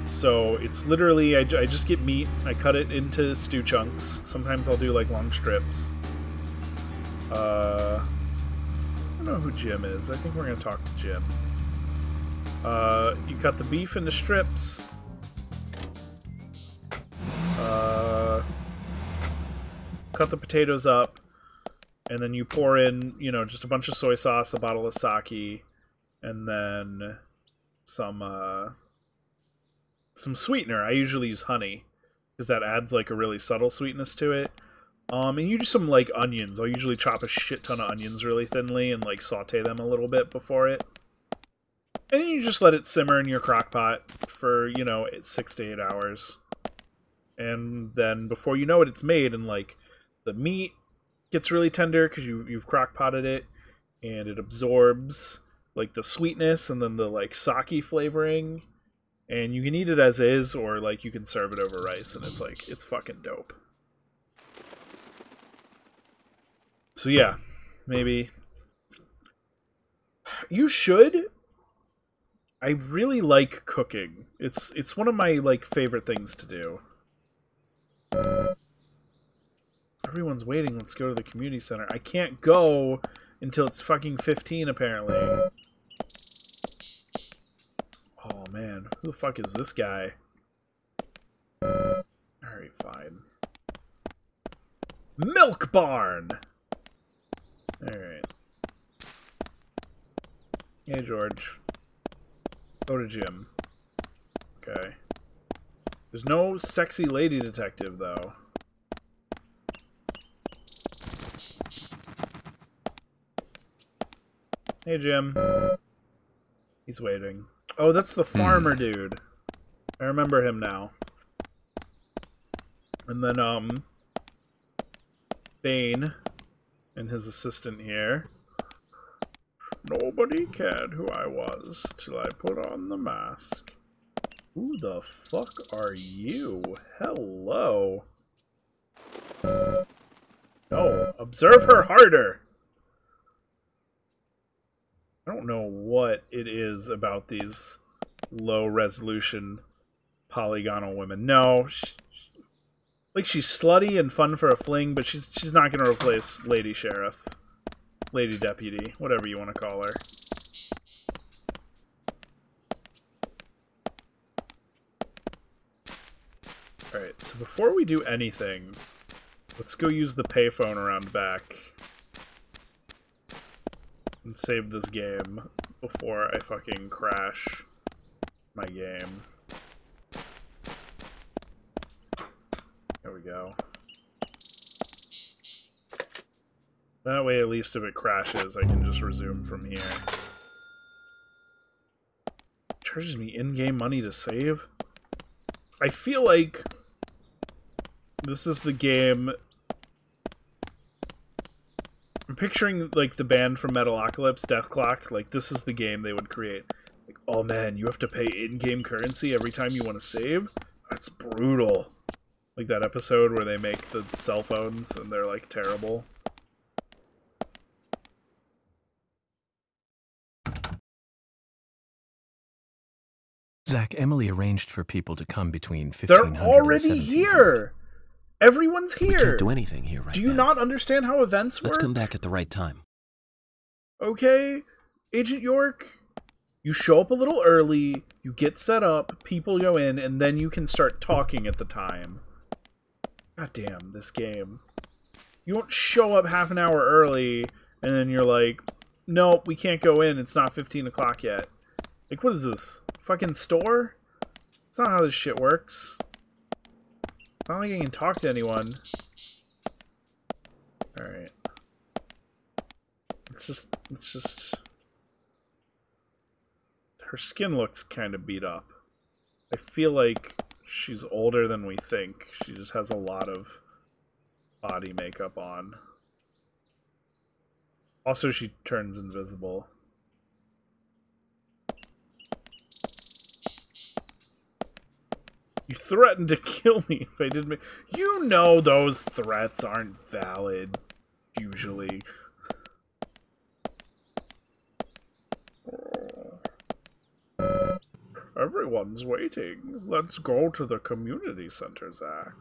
So it's literally, I just get meat, I cut it into stew chunks. Sometimes I'll do like long strips. I don't know who Jim is. I think we're going to talk to Jim. You cut the beef into strips. Cut the potatoes up. And then you pour in, you know, just a bunch of soy sauce, a bottle of sake, and then some sweetener. I usually use honey, because that adds like a really subtle sweetness to it. And you do some like onions. I'll usually chop a shit ton of onions really thinly and like saute them a little bit before it. And then you just let it simmer in your crock pot for, you know, 6 to 8 hours. And then before you know it, it's made, and like the meat gets really tender because you've crock potted it, and it absorbs like the sweetness and then the like sake flavoring. And you can eat it as is, or like you can serve it over rice, and it's like, it's fucking dope. So yeah, maybe you should. I really like cooking. It's one of my like favorite things to do. Everyone's waiting. Let's go to the community center. I can't go until it's fucking 15 apparently. Oh man, who the fuck is this guy? Alright, fine. Milk Barn! Alright. Hey, George. Go to Jim. Okay. There's no sexy lady detective, though. Hey, Jim. He's waiting. Oh, that's the farmer dude. I remember him now. And then, Bane and his assistant here. Nobody cared who I was till I put on the mask. Who the fuck are you? Hello. No, observe her harder! I don't know what it is about these low-resolution polygonal women. No, like she's slutty and fun for a fling, but she's not going to replace Lady Sheriff, Lady Deputy, whatever you want to call her. Alright, so before we do anything, let's go use the payphone around back and save this game before I fucking crash my game. There we go. That way, at least if it crashes, I can just resume from here. It charges me in-game money to save? I feel like this is the game. I'm picturing like the band from Metalocalypse, Death Clock. Like this is the game they would create. Like, oh man, you have to pay in-game currency every time you want to save? That's brutal. Like that episode where they make the cell phones and they're like terrible. Zach, Emily arranged for people to come between They're 1500 already and 1700. here! Everyone's We here! can't do anything here right Do you now. not understand how events work? Let's come back at the right time. Okay, Agent York, you show up a little early, you get set up, people go in, and then you can start talking at the time. God damn, this game. You don't show up half an hour early, and then you're like, nope, we can't go in, it's not 15 o'clock yet. Like, what is this? Fucking store? That's not how this shit works. It's not like I can talk to anyone. Alright. It's just... Her skin looks kind of beat up. I feel like she's older than we think. She just has a lot of body makeup on. Also, she turns invisible. You threatened to kill me if I didn't make... You know those threats aren't valid, usually. Everyone's waiting. Let's go to the community center, Zach.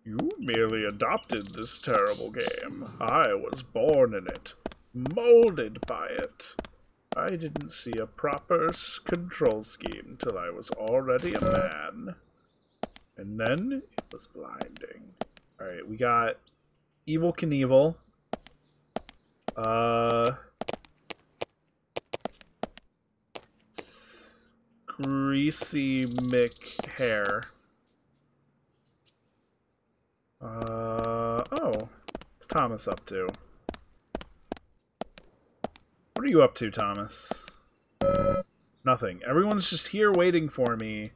You merely adopted this terrible game. I was born in it, molded by it. I didn't see a proper control scheme till I was already a man. And then it was blinding. Alright, we got Evil Knievel. Greasy Mick Hair. Oh. What's Thomas up to? What are you up to, Thomas? Nothing. Everyone's just here waiting for me,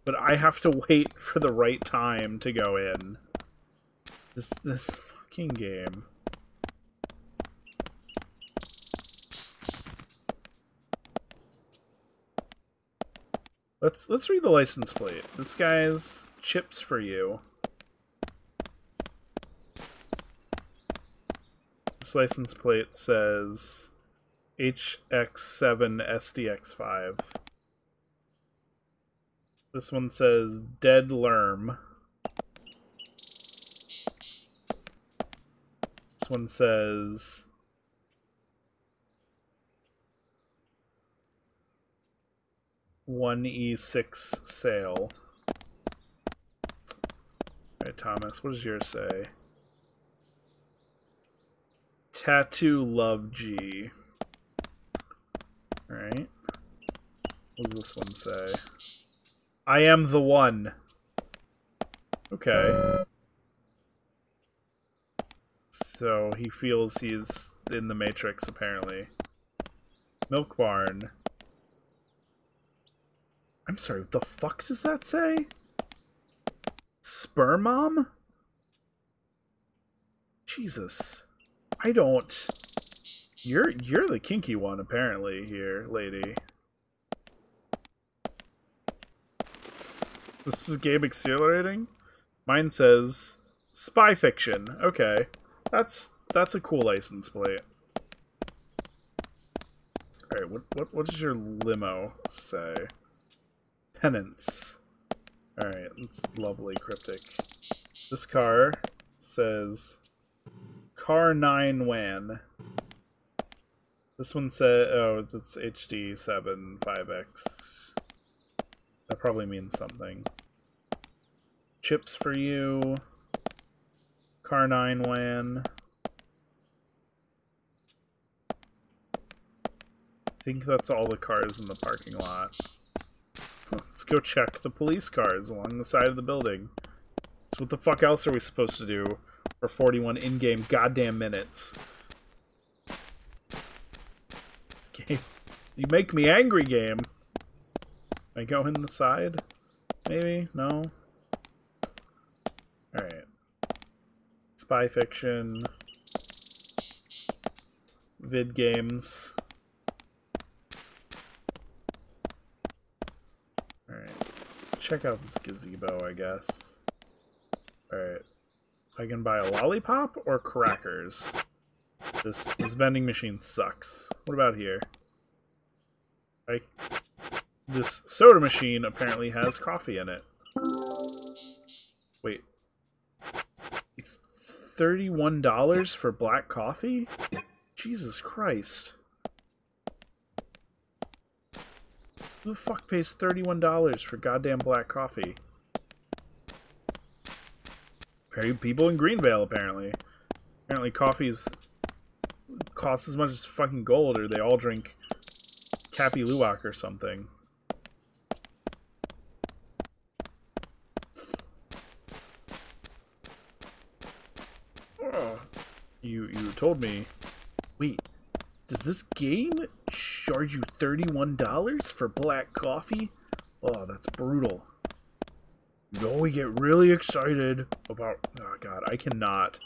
but I have to wait for the right time to go in. This fucking game. Let's read the license plate. This guy's chips for you. This license plate says HX7SDX5. This one says Dead Lerm. This one says "1E6 sale." Alright, Thomas, what does yours say? Tattoo Love G. Alright. What does this one say? I am the one. Okay. So he feels he's in the Matrix, apparently. Milk Barn. I'm sorry, what the fuck does that say? Sperm Mom? Jesus. I don't... You're the kinky one, apparently, here, lady. This is game exhilarating? Mine says spy fiction. Okay. That's a cool license plate. Alright, what does your limo say? Penance. Alright, that's lovely cryptic. This car says Car 9 WAN. This one says, oh, it's HD7 5X. That probably means something. Chips for you. Car 9 WAN. I think that's all the cars in the parking lot. Let's go check the police cars along the side of the building. So what the fuck else are we supposed to do for 41 in-game goddamn minutes? This game... You make me angry, game. I go in the side? Maybe? No? Alright. Spy fiction. Vid games. Alright, let's check out this gazebo, I guess. Alright. I can buy a lollipop or crackers? This vending machine sucks. What about here? This soda machine apparently has coffee in it. Wait. It's $31 for black coffee? Jesus Christ. Who the fuck pays $31 for goddamn black coffee? People in Greenvale, apparently. Apparently coffees cost as much as fucking gold, or they all drink Cappy Luwak or something. Oh, you told me. Wait, does this game charge you $31 for black coffee? Oh, that's brutal. You know, we get really excited about... Oh, God, I cannot.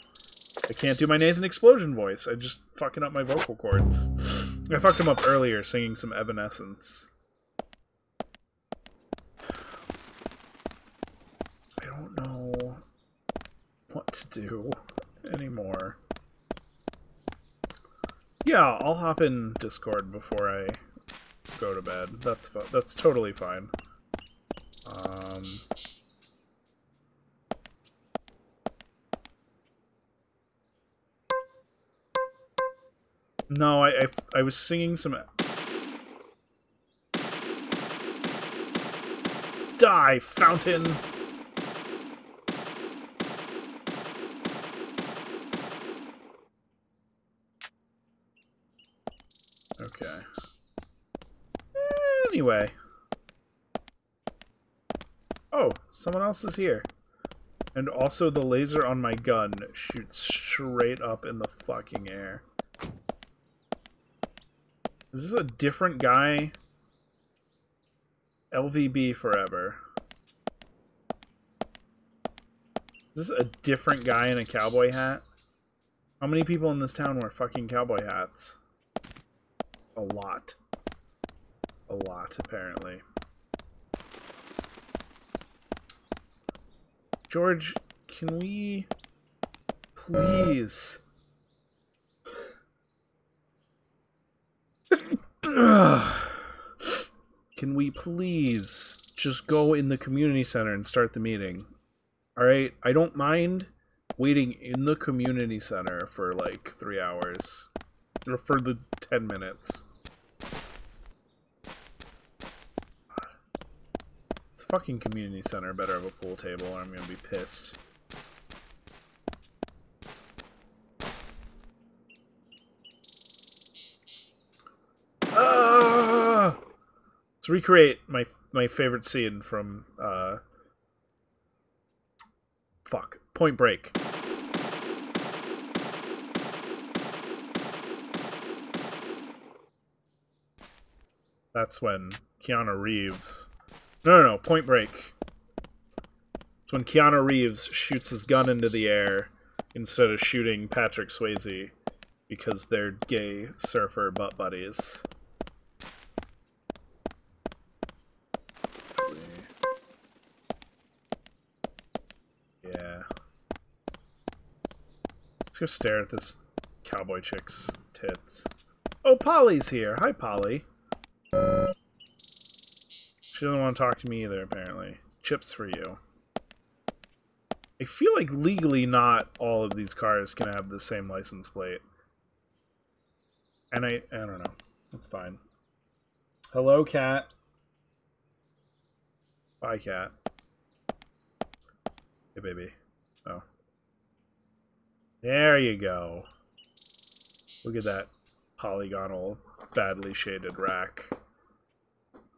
I can't do my Nathan Explosion voice. I just fucking up my vocal cords. I fucked him up earlier singing some Evanescence. I don't know what to do anymore. Yeah, I'll hop in Discord before I go to bed. That's totally fine. No, I was singing some... Die, fountain! Okay. Anyway. Oh, someone else is here. And also the laser on my gun shoots straight up in the fucking air. Is this a different guy? LVB forever. Is this a different guy in a cowboy hat? How many people in this town wear fucking cowboy hats? A lot. A lot, apparently. George, can we... please... Can we please just go in the community center and start the meeting? Alright, I don't mind waiting in the community center for like 3 hours. Or for the 10 minutes. This fucking community center better have a pool table or I'm gonna be pissed. Let's recreate my favorite scene from Point Break. That's when Keanu Reeves... No, Point Break. It's when Keanu Reeves shoots his gun into the air instead of shooting Patrick Swayze because they're gay surfer butt buddies. Yeah. Let's go stare at this cowboy chick's tits. Oh, Polly's here. Hi, Polly. She doesn't want to talk to me either, apparently. Chips for you. I feel like legally not all of these cars can have the same license plate. And I don't know. That's fine. Hello, cat. Bye, cat. Hey, baby. Oh. There you go. Look at that polygonal, badly shaded rack.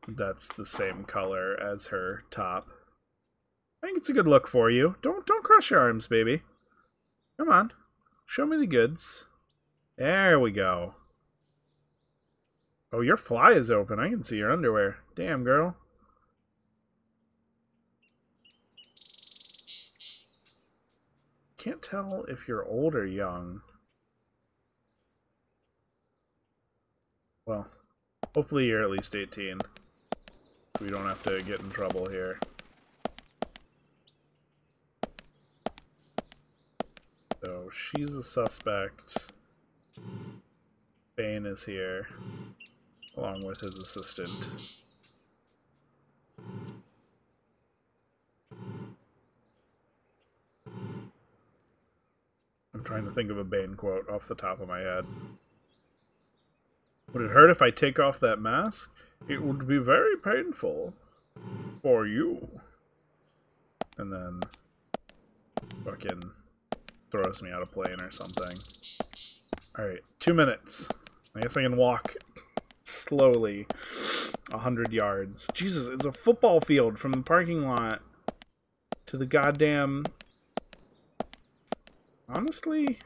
That's the same color as her top. I think it's a good look for you. Don't cross your arms, baby. Come on. Show me the goods. There we go. Oh, your fly is open. I can see your underwear. Damn, girl. Can't tell if you're old or young. Well, hopefully you're at least 18. So we don't have to get in trouble here. So she's a suspect. Bane is here. along with his assistant. I'm trying to think of a Bane quote off the top of my head. Would it hurt if I take off that mask? It would be very painful for you. And then fucking throws me out of plane or something. Alright, 2 minutes. I guess I can walk slowly 100 yards. Jesus, it's a football field from the parking lot to the goddamn... Honestly,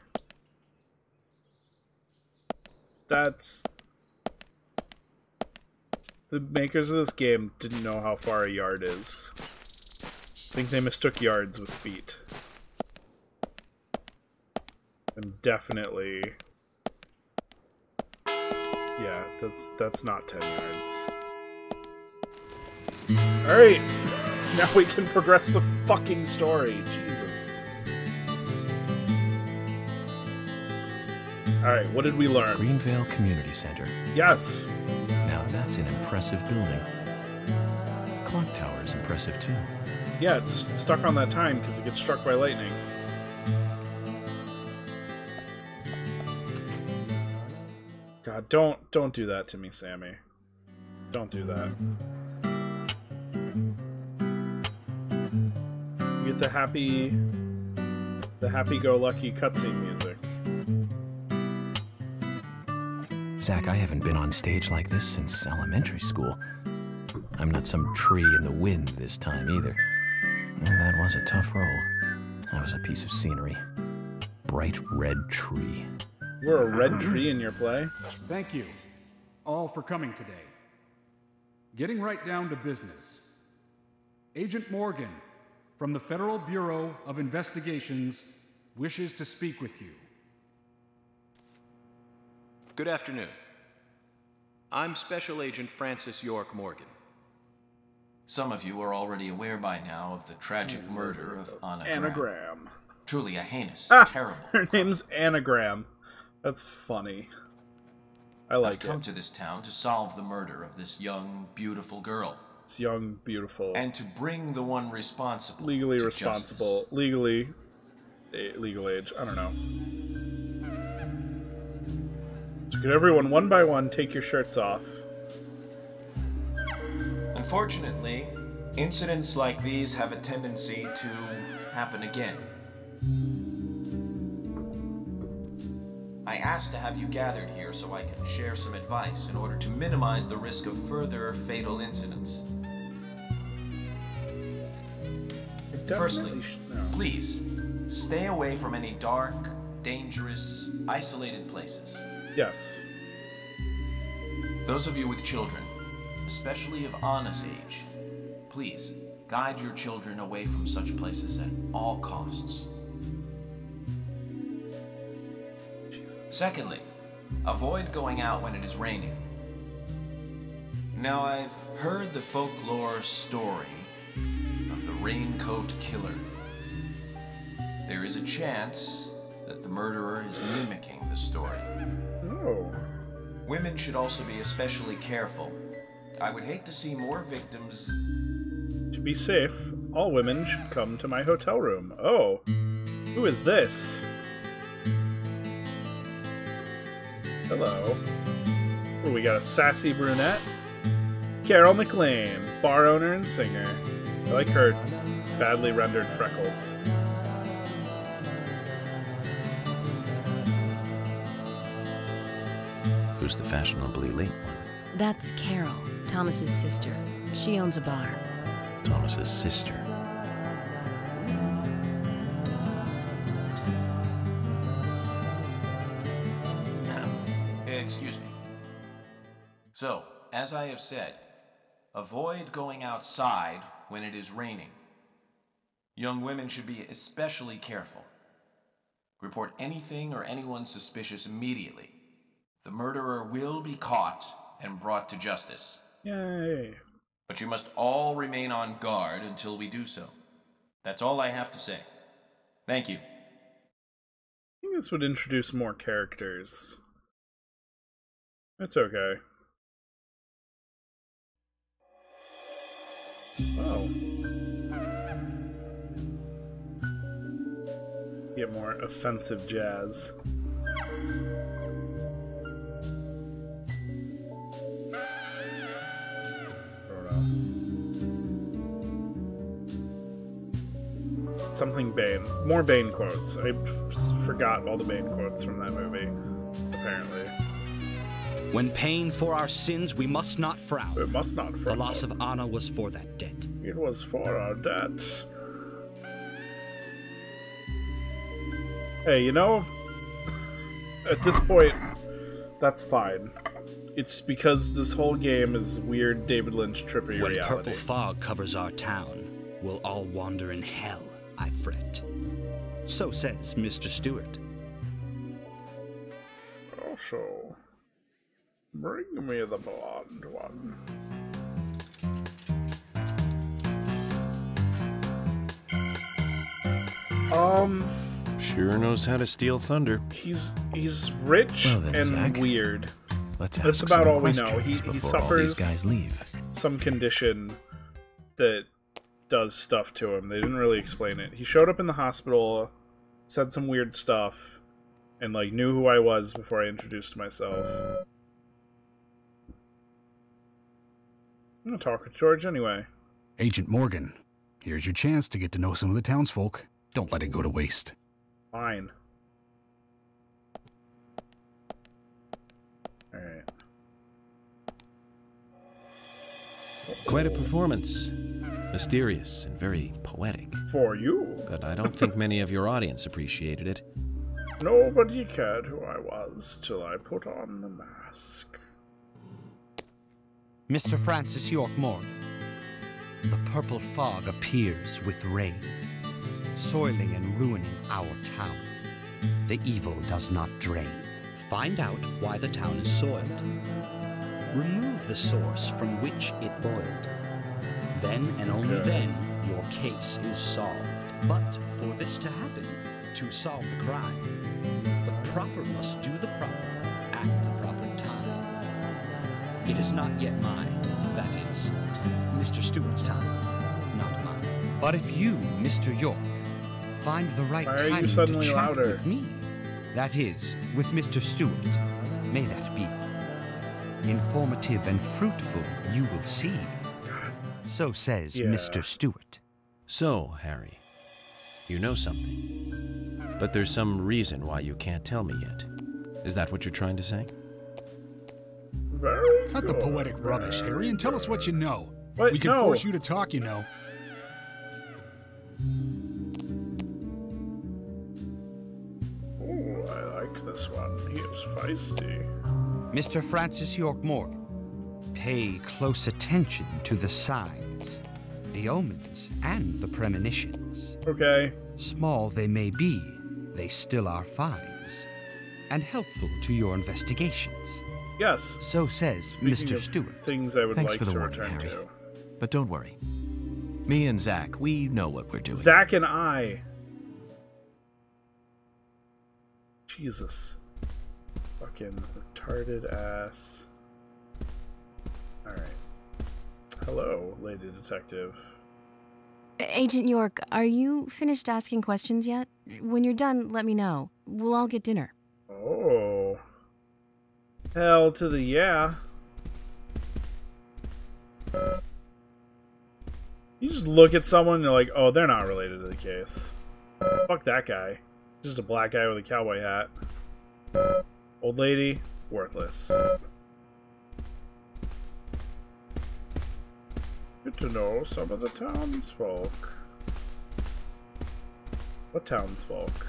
that's... The makers of this game didn't know how far a yard is. I think they mistook yards with feet. And definitely... Yeah, that's not 10 yards. Alright! Now we can progress the fucking story. Jesus. Alright, what did we learn? Greenvale Community Center. Yes! Now that's an impressive building. Clock tower is impressive too. Yeah, it's stuck on that time because it gets struck by lightning. God, don't do that to me, Sammy. Don't do that. You get the happy-go-lucky cutscene music. Zach, I haven't been on stage like this since elementary school. I'm not some tree in the wind this time either. Well, that was a tough role. That was a piece of scenery. Bright red tree. We're a red tree in your play? Thank you, all for coming today. Getting right down to business. Agent Morgan, from the Federal Bureau of Investigations, wishes to speak with you. Good afternoon. I'm Special Agent Francis York Morgan. Some of you are already aware by now of the tragic murder of Anna Graham. Anagram. Truly a heinous, terrible Her crime. name's Anagram. That's funny. I like I've come to this town to solve the murder of this young, beautiful girl. It's young, beautiful. And to bring the one responsible Legally to responsible. justice. Legally... legal age. I don't know. So could everyone, one by one, take your shirts off? Unfortunately, incidents like these have a tendency to happen again. I asked to have you gathered here so I can share some advice in order to minimize the risk of further fatal incidents. Firstly, please, stay away from any dark, dangerous, isolated places. Yes. Those of you with children, especially of Anna's age, please, guide your children away from such places at all costs. Secondly, avoid going out when it is raining. Now, I've heard the folklore story of the Raincoat Killer. There is a chance that the murderer is mimicking the story. Oh. Women should also be especially careful. I would hate to see more victims. To be safe, all women should come to my hotel room. Oh. Who is this? Hello. Oh, we got a sassy brunette. Carol McLean, bar owner and singer. I like her badly rendered freckles. Who's the fashionably late one? That's Carol, Thomas's sister. She owns a bar. Thomas's sister. Excuse me. So, as I have said, avoid going outside when it is raining. Young women should be especially careful. Report anything or anyone suspicious immediately. The murderer will be caught and brought to justice. Yay. But you must all remain on guard until we do so. That's all I have to say. Thank you. I think this would introduce more characters. It's okay. Get more offensive jazz. Something Bane. More Bane quotes. I forgot all the Bane quotes from that movie, apparently. When paying for our sins, we must not frown. We must not frown. The loss of Anna was for that debt. It was for our debt. Hey, you know, at this point, that's fine. It's because this whole game is weird David Lynch trippy When reality. purple fog covers our town, we'll all wander in hell, I fret. So says Mr. Stewart. Also, bring me the blonde one. Sure knows how to steal thunder. He's rich Well then, and Zach, weird. Let's That's ask about some all we know. questions He before all suffers these guys leave. some condition that does stuff to him. They didn't really explain it. He showed up in the hospital, said some weird stuff, and like knew who I was before I introduced myself. I'm gonna talk with George anyway. Agent Morgan, here's your chance to get to know some of the townsfolk. Don't let it go to waste. Fine. Alright. Quite a performance. Mysterious and very poetic. For you. But I don't think many of your audience appreciated it. Nobody cared who I was till I put on the mask. Mr. Francis York Morgan, the purple fog appears with rain, soiling and ruining our town. The evil does not drain. Find out why the town is soiled. Remove the source from which it boiled. Then and only then, your case is solved. But for this to happen, to solve the crime, the proper must do the proper at the proper time. It is not yet mine, that is, Mr. Stewart's time, not mine. But if you, Mr. York, find the right Why are you timing to suddenly chat louder? with me, that is, with Mr. Stewart, may that be. Informative and fruitful, you will see. So says Yeah. Mr. Stewart. So, Harry, you know something. But there's some reason why you can't tell me yet. Is that what you're trying to say? Very Cut the good, poetic rubbish, very Harry, and tell us good. what you know. What? We can No. force you to talk, you know. Ooh, I like this one. He is feisty. Mr. Francis York Morgan, pay close attention to the signs, the omens, and the premonitions. Okay. Small they may be, they still are finds, and helpful to your investigations. Yes. So says Speaking Mr. of Stewart. Things I would Thanks like for the to warning, return Harry. to. But don't worry. Me and Zach, we know what we're doing. Zach and I. Jesus. Fucking retarded ass. Alright. Hello, lady detective. Agent York, are you finished asking questions yet? When you're done, let me know. We'll all get dinner. Oh. Hell to the yeah. You just look at someone and you're like, oh, they're not related to the case. Fuck that guy. Just a black guy with a cowboy hat. Old lady, worthless. Good to know some of the townsfolk. What townsfolk?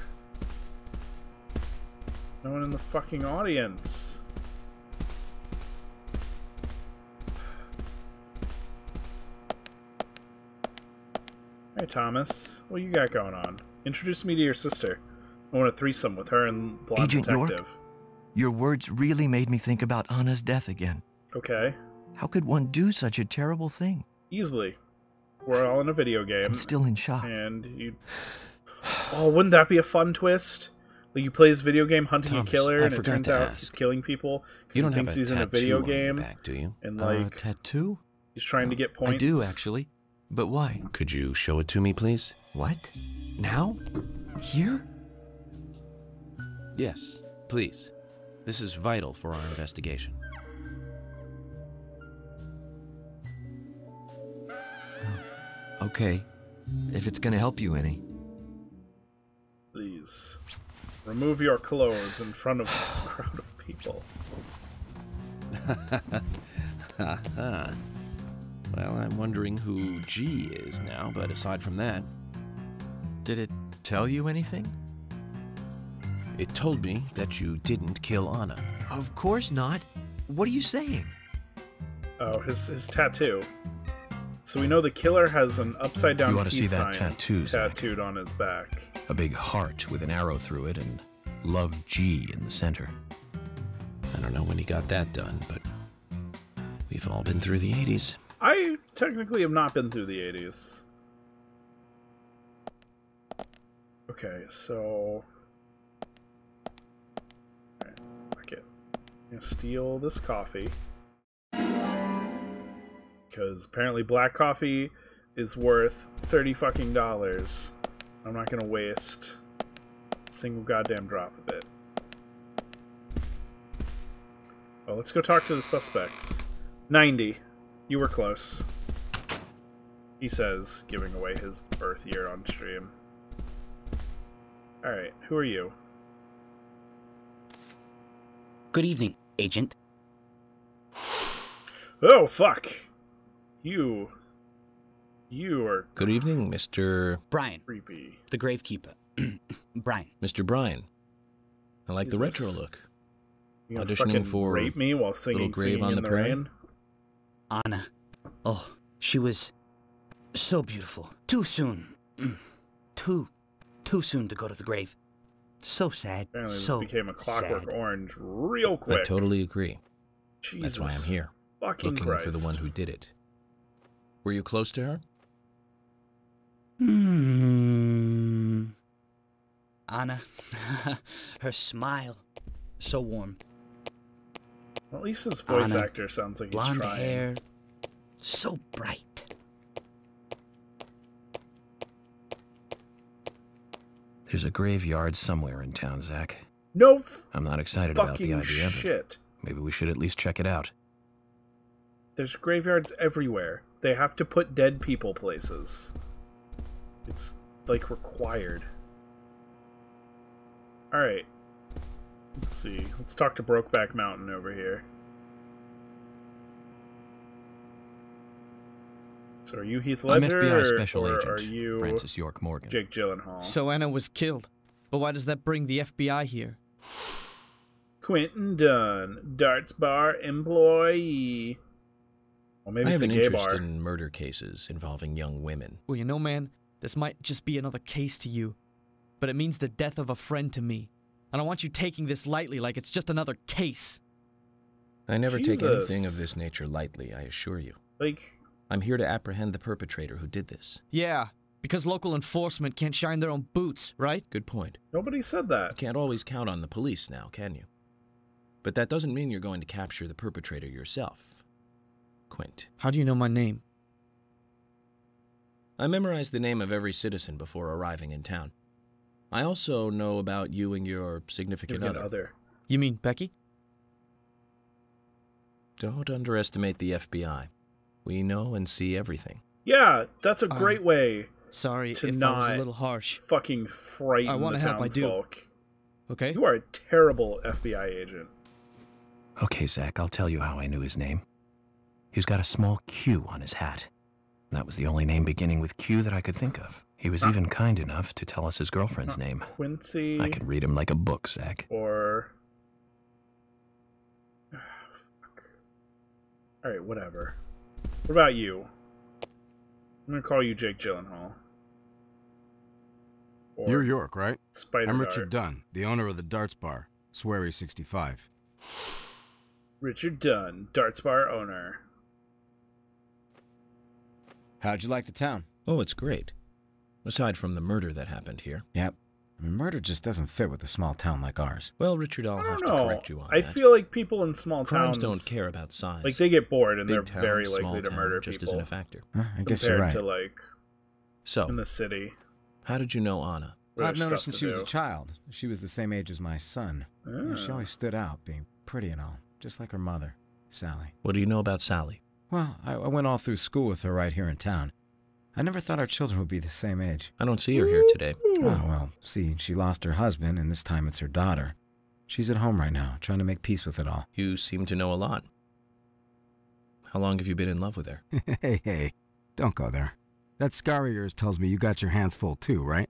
No one in the fucking audience. Hey Thomas, what you got going on? Introduce me to your sister. I want a threesome with her and blonde Agent detective. York? Your words really made me think about Anna's death again. Okay. How could one do such a terrible thing? Easily. We're all in a video game. I'm still in shock. And you... Oh, wouldn't that be a fun twist? Like you play this video game hunting Thomas, a killer, I and it forgot turns to out ask. he's killing people You because don't he have thinks a he's in a tattoo video on your game. back, do you? And like, Tattoo? he's trying to get points. I do, actually. But why? Could you show it to me, please? What? Now? Here? Yes, please. This is vital for our investigation. Okay. If it's gonna help you any. Please. Remove your clothes in front of this crowd of people. Well, I'm wondering who G is now, but aside from that... Did it tell you anything? It told me that you didn't kill Anna. Of course not. What are you saying? Oh, his tattoo. So we know the killer has an upside-down You ought to see peace that sign tattoo, Zach. tattooed on his back. A big heart with an arrow through it and Love G in the center. I don't know when he got that done, but we've all been through the 80s. I technically have not been through the 80s. Okay, so... Alright, fuck it. I'm gonna steal this coffee. Because apparently black coffee is worth $30 fucking dollars. I'm not gonna waste a single goddamn drop of it. Well, let's go talk to the suspects. 90. You were close. He says, giving away his birth year on stream. Alright, who are you? Good evening, Agent. Oh, fuck! You are Good evening, Mr. Brian. creepy. The Gravekeeper. Brian. Mr. Brian. I like the retro look. You gonna Auditioning fucking for rape me while singing, Little Grave singing on in the the Prairie? rain? Anna. Oh, she was so beautiful. Too soon. Too soon to go to the grave. So sad. Apparently this so became a Clockwork sad. Orange real quick. I totally agree. Jesus That's why I'm here. fucking Looking Christ. for the one who did it. Were you close to her? Anna. Her smile. So warm. Well, at least his voice Anna. actor sounds like Blonde he's trying. hair. So bright. There's a graveyard somewhere in town, Zach. No I'm not excited about the fucking idea, but shit. maybe we should at least check it out. There's graveyards everywhere. They have to put dead people places. It's, like, required. Alright. Let's see. Let's talk to Brokeback Mountain over here. So are you Heath I'm Ledger, FBI Special or Agent are you Francis York Morgan. Jake Gyllenhaal? So Anna was killed. But why does that bring the FBI here? Quentin Dunn, Darts Bar employee. Well, maybe I it's have a an gay interest bar. in murder cases involving young women. Well, you know, man, this might just be another case to you. But it means the death of a friend to me. And I want you taking this lightly like it's just another case. I never take Jesus. anything of this nature lightly, I assure you. Like, I'm here to apprehend the perpetrator who did this. Yeah, because local enforcement can't shine their own boots, right? Good point. nobody said You that. can't always count on the police now, can you? But that doesn't mean you're going to capture the perpetrator yourself. Quint. How do you know my name? I memorized the name of every citizen before arriving in town. I also know about you and your significant other. You mean Becky? Don't underestimate the FBI. We know and see everything. Yeah, that's a great way Sorry to if I not was a little harsh. fucking frighten I wanna the help, I do. townsfolk. Okay? You are a terrible FBI agent. Okay, Zach, I'll tell you how I knew his name. He's got a small Q on his hat. That was the only name beginning with Q that I could think of. He was even kind enough to tell us his girlfriend's name. Quincy. I could read him like a book, Zach. Or... Alright, whatever. What about you? I'm gonna call you Jake Gyllenhaal. Or You're York, right? Spider I'm Dart. Richard Dunn, the owner of the Darts Bar, Swery 65. Richard Dunn, Darts Bar owner. How'd you like the town? Oh, it's great. Aside from the murder that happened here. Yep. Murder just doesn't fit with a small town like ours. Well, Richard, I'll have to correct you on I that. feel like people in small Crimes towns don't care about size. Like, they get bored and Big they're town, very small likely to town murder just people. isn't a factor. I guess you're right. To, like, So, in the city. How did you know Anna? I've known her since she was a child. She was the same age as my son. Yeah, she always stood out, being pretty and all, just like her mother, Sally. What do you know about Sally? Well, I went all through school with her right here in town. I never thought our children would be the same age. I don't see her here today. Oh, well, see, she lost her husband, and this time it's her daughter. She's at home right now, trying to make peace with it all. You seem to know a lot. How long have you been in love with her? Hey, don't go there. That scar of yours tells me you got your hands full too, right?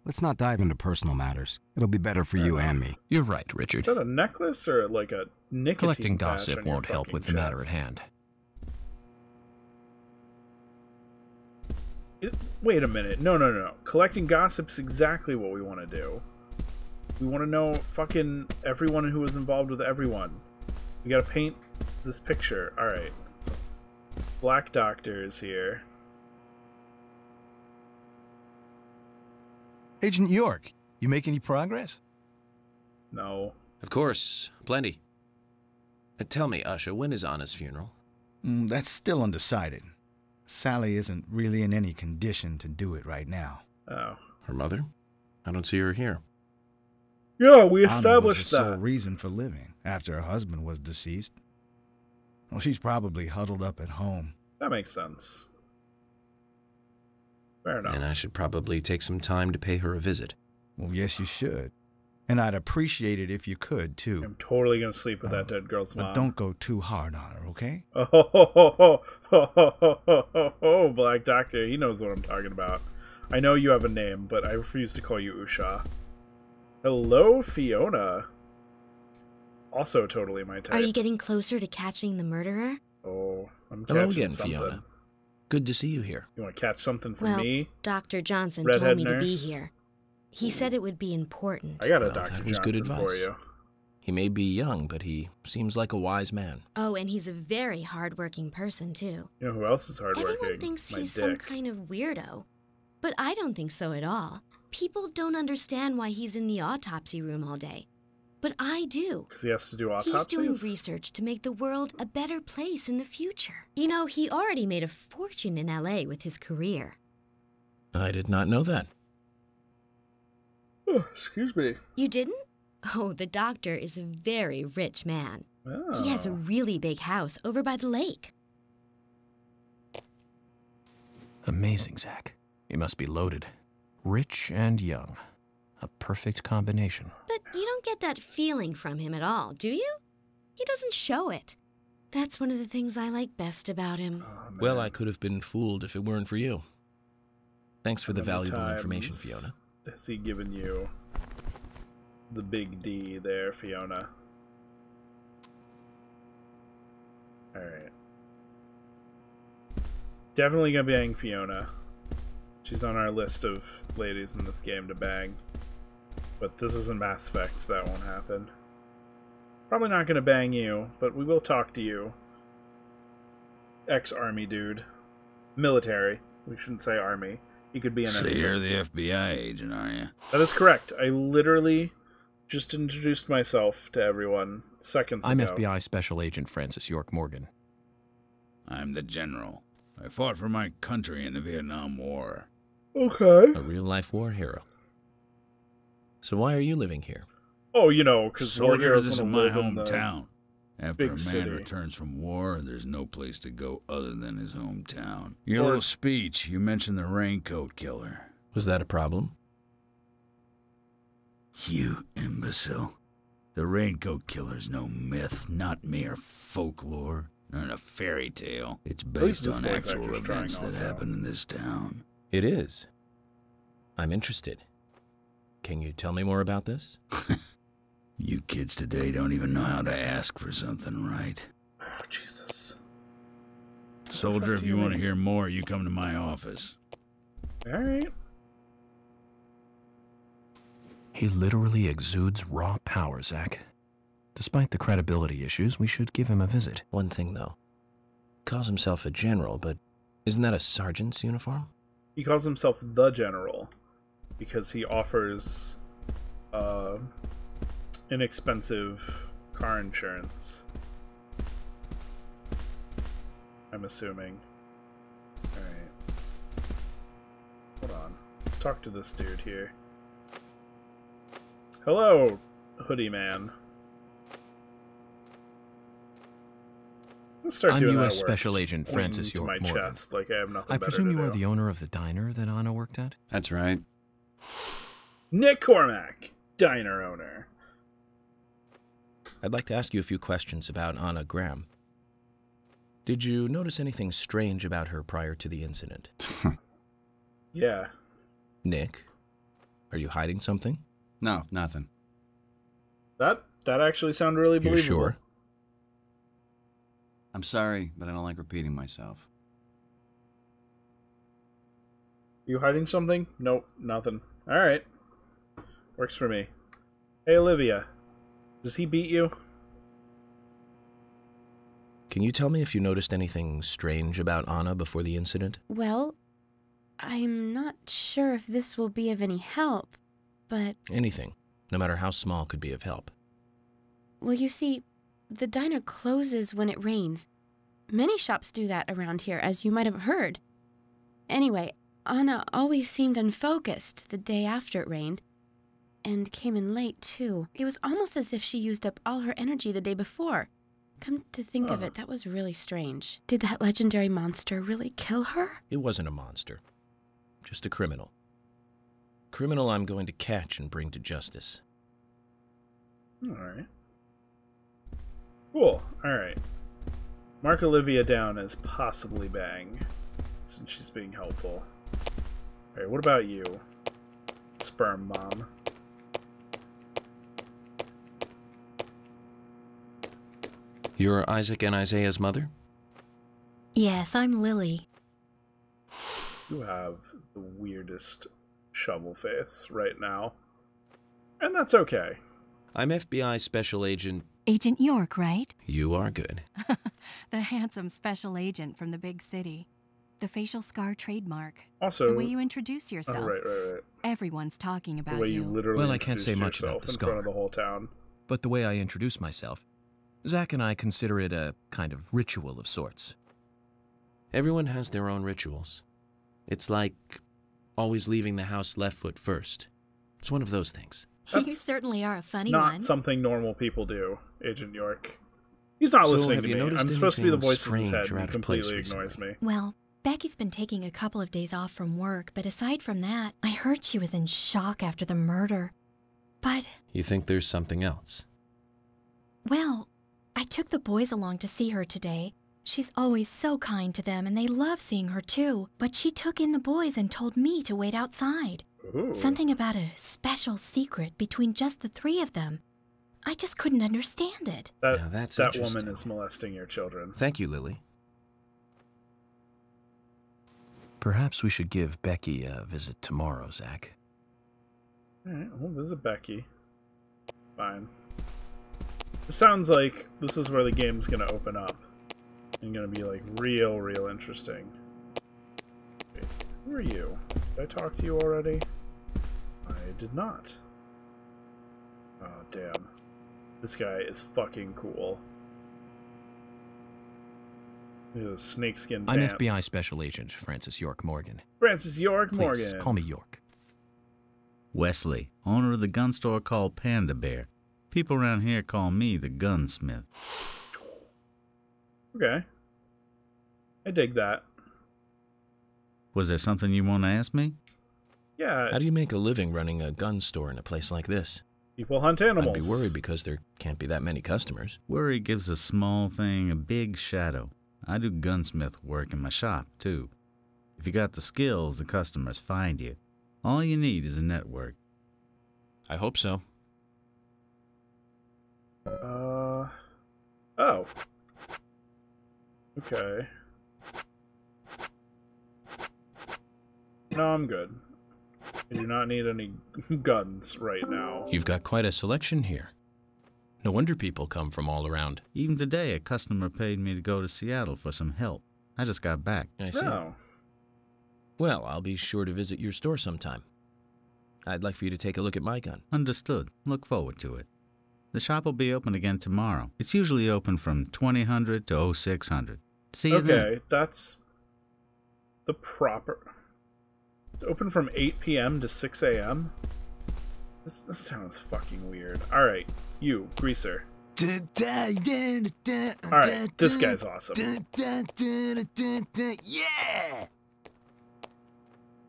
Let's not dive into personal matters. It'll be better for you and me. You're right, Richard. Is that a necklace or like a nicotine Collecting patch gossip on your won't help fucking with the matter at chest? hand. Wait a minute. No. Collecting gossip's exactly what we want to do. We want to know fucking everyone who was involved with everyone. We gotta paint this picture. Alright. Black Doctor is here. Agent York, you make any progress? No. Of course, plenty. Tell me, Usha, when is Anna's funeral? That's still undecided. Sally isn't really in any condition to do it right now. Oh. Her mother? I don't see her here. Yeah, we Anna established was the that. sole reason for living after her husband was deceased. Well, she's probably huddled up at home. That makes sense. Fair enough. And I should probably take some time to pay her a visit. Well, yes, you should. And I'd appreciate it if you could, too. I'm totally gonna sleep with that dead girl's mom. But don't go too hard on her, okay? Oh, Black Doctor, he knows what I'm talking about. I know you have a name, but I refuse to call you Usha. Hello, Fiona. Also totally my type. Are you getting closer to catching the murderer? Oh, I'm Hello catching again, something. Fiona. Good to see you here. You want to catch something from Well, me? Dr. Johnson Redhead told me to nurse? be here. He said it would be important. I got a Well, Dr. that was Johnson good advice. for you. He may be young, but he seems like a wise man. Oh, and he's a very hardworking person, too. You know who else is hardworking? Everyone thinks My he's dick. some kind of weirdo. But I don't think so at all. People don't understand why he's in the autopsy room all day. But I do. Because he has to do autopsies? He's doing research to make the world a better place in the future. You know, he already made a fortune in LA with his career. I did not know that. Oh, excuse me. You didn't? Oh, the doctor is a very rich man. Oh. He has a really big house over by the lake. Amazing, Zach. You must be loaded. Rich and young. A perfect combination. But you don't get that feeling from him at all, do you? He doesn't show it. That's one of the things I like best about him. Oh, Well, I could have been fooled if it weren't for you. Thanks for the How many valuable information, times Fiona. Has he given you the big D there, Fiona? Alright. Definitely gonna bang Fiona. She's on our list of ladies in this game to bang. But this isn't Mass Effect, so that won't happen. Probably not gonna bang you, but we will talk to you. Ex-army dude. Military. We shouldn't say army. He could be an So you're the FBI agent, are you? That is correct. I literally just introduced myself to everyone seconds I'm ago. FBI Special Agent Francis York Morgan. I'm the general. I fought for my country in the Vietnam War. Okay. A real-life war hero. So why are you living here? Oh, you know, because war Soldier, heroes this is want to my live in the hometown. After big a man city. returns from war, there's no place to go other than his hometown. Your Or- little speech, you mentioned the raincoat killer. Was that a problem? You imbecile. The raincoat killer's no myth, not mere folklore, not a fairy tale. It's least based this on voice actual actor's trying events that also. happen in this town. It is. I'm interested. Can you tell me more about this? You kids today don't even know how to ask for something right. Oh, Jesus. Soldier, if do you you want to mean? hear more, you come to my office. Alright. He literally exudes raw power, Zach. Despite the credibility issues, we should give him a visit. One thing, though. Calls himself a general, but isn't that a sergeant's uniform? He calls himself the General because he offers inexpensive car insurance. I'm assuming. Alright. Hold on. Let's talk to this dude here. Hello, hoodie man. Let's start I'm doing U.S. that work. Special Agent Francis Pointing York to my Morgan. chest, like I have nothing I better presume to you are do. the owner of the diner that Anna worked at? That's right. Nick Cormack, diner owner. I'd like to ask you a few questions about Anna Graham. Did you notice anything strange about her prior to the incident? Yeah. Nick, are you hiding something? No, nothing. That actually sounded really You're believable. sure? I'm sorry, but I don't like repeating myself. You hiding something? Nope, nothing. Alright. Works for me. Hey, Olivia. Does he beat you? Can you tell me if you noticed anything strange about Anna before the incident? Well, I'm not sure if this will be of any help, but... Anything, no matter how small, could be of help. Well, you see, the diner closes when it rains. Many shops do that around here, as you might have heard. Anyway, Anna always seemed unfocused the day after it rained, and came in late, too. It was almost as if she used up all her energy the day before. Come to think of it, that was really strange. Did that legendary monster really kill her? It wasn't a monster. Just a criminal. Criminal I'm going to catch and bring to justice. Alright. Cool. Alright. Mark Olivia down as possibly Bang, since she's being helpful. Alright, what about you? Sperm mom. You're Isaac and Isaiah's mother? Yes, I'm Lily. You have the weirdest shovel face right now. And that's okay. I'm FBI Special Agent... Agent York, right? You are good. The handsome special agent from the big city. The facial scar trademark. Also... the way you introduce yourself. Oh, right. Everyone's talking about The way you literally Well, I can't say introduced much about yourself the in front scar. of the whole town. But the way I introduce myself, Zach and I consider it a kind of ritual of sorts. Everyone has their own rituals. It's like always leaving the house left foot first. It's one of those things. You certainly are a funny Not one. something normal people do, Agent York. He's not listening to me. I'm supposed to be the voice in his head, and he completely ignores me. Well, Becky's been taking a couple of days off from work, but aside from that, I heard she was in shock after the murder. But... You think there's something else? well, I took the boys along to see her today. She's always so kind to them, and they love seeing her too. But she took in the boys and told me to wait outside. Ooh. Something about a special secret between just the three of them. I just couldn't understand it. That woman is molesting your children. Thank you, Lily. Perhaps we should give Becky a visit tomorrow, Zach. Alright, we'll visit Becky. Fine. It sounds like this is where the game's gonna open up. And gonna be like real interesting. Wait, who are you? Did I talk to you already? I did not. Oh, damn. This guy is fucking cool. Look at those snakeskin I'm pants. FBI Special Agent Francis York Morgan. Francis York Please, Morgan. call me York. Wesley, owner of the gun store called Panda Bear. People around here call me the gunsmith. Okay. I dig that. Was there something you want to ask me? Yeah. How do you make a living running a gun store in a place like this? People hunt animals. I'd be worried because there can't be that many customers. Worry gives a small thing a big shadow. I do gunsmith work in my shop, too. If you got the skills, the customers find you. All you need is a network. I hope so. Oh. Okay. No, I'm good. I do not need any guns right now. You've got quite a selection here. No wonder people come from all around. Even today, a customer paid me to go to Seattle for some help. I just got back. I see. Oh. Well, I'll be sure to visit your store sometime. I'd like for you to take a look at my gun. Understood. Look forward to it. The shop will be open again tomorrow. It's usually open from 2000 to 0600. See you then. Okay, that's the proper... Open from 8 p.m. to 6 a.m.? This sounds fucking weird. Alright, you, Greaser. Alright, this guy's awesome. Yeah!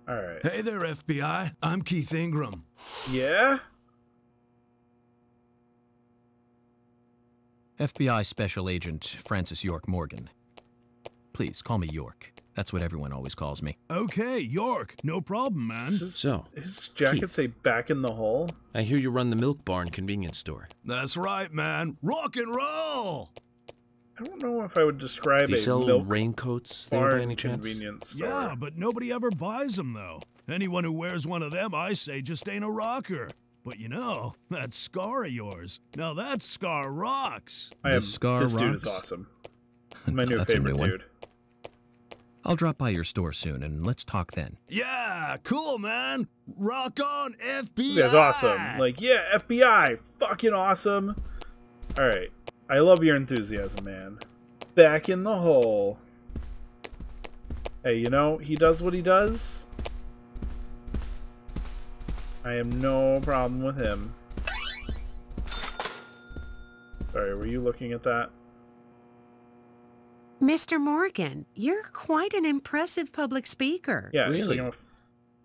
Alright. Hey there, FBI. I'm Keith Ingram. Yeah? FBI Special Agent Francis York Morgan. Please, call me York. That's what everyone always calls me. Okay, York. No problem, man. So, his jacket Keith, say back in the hole? I hear you run the Milk Barn convenience store. That's right, man. Rock and roll! I don't know if I would describe Do you a sell milk raincoats there by barn any chance? convenience store. Yeah, but nobody ever buys them, though. Anyone who wears one of them, I say, just ain't a rocker. But you know, that scar of yours. Now that scar rocks. This dude is awesome. My new That's a favorite new one. dude. I'll drop by your store soon, and let's talk then. Yeah, cool, man. Rock on, FBI. That's awesome. Like, yeah, FBI, fucking awesome. All right, I love your enthusiasm, man. Back in the hole. Hey, you know, he does what he does. I have no problem with him. Sorry, were you looking at that? Mr. Morgan, you're quite an impressive public speaker. Yeah, it's like I'm a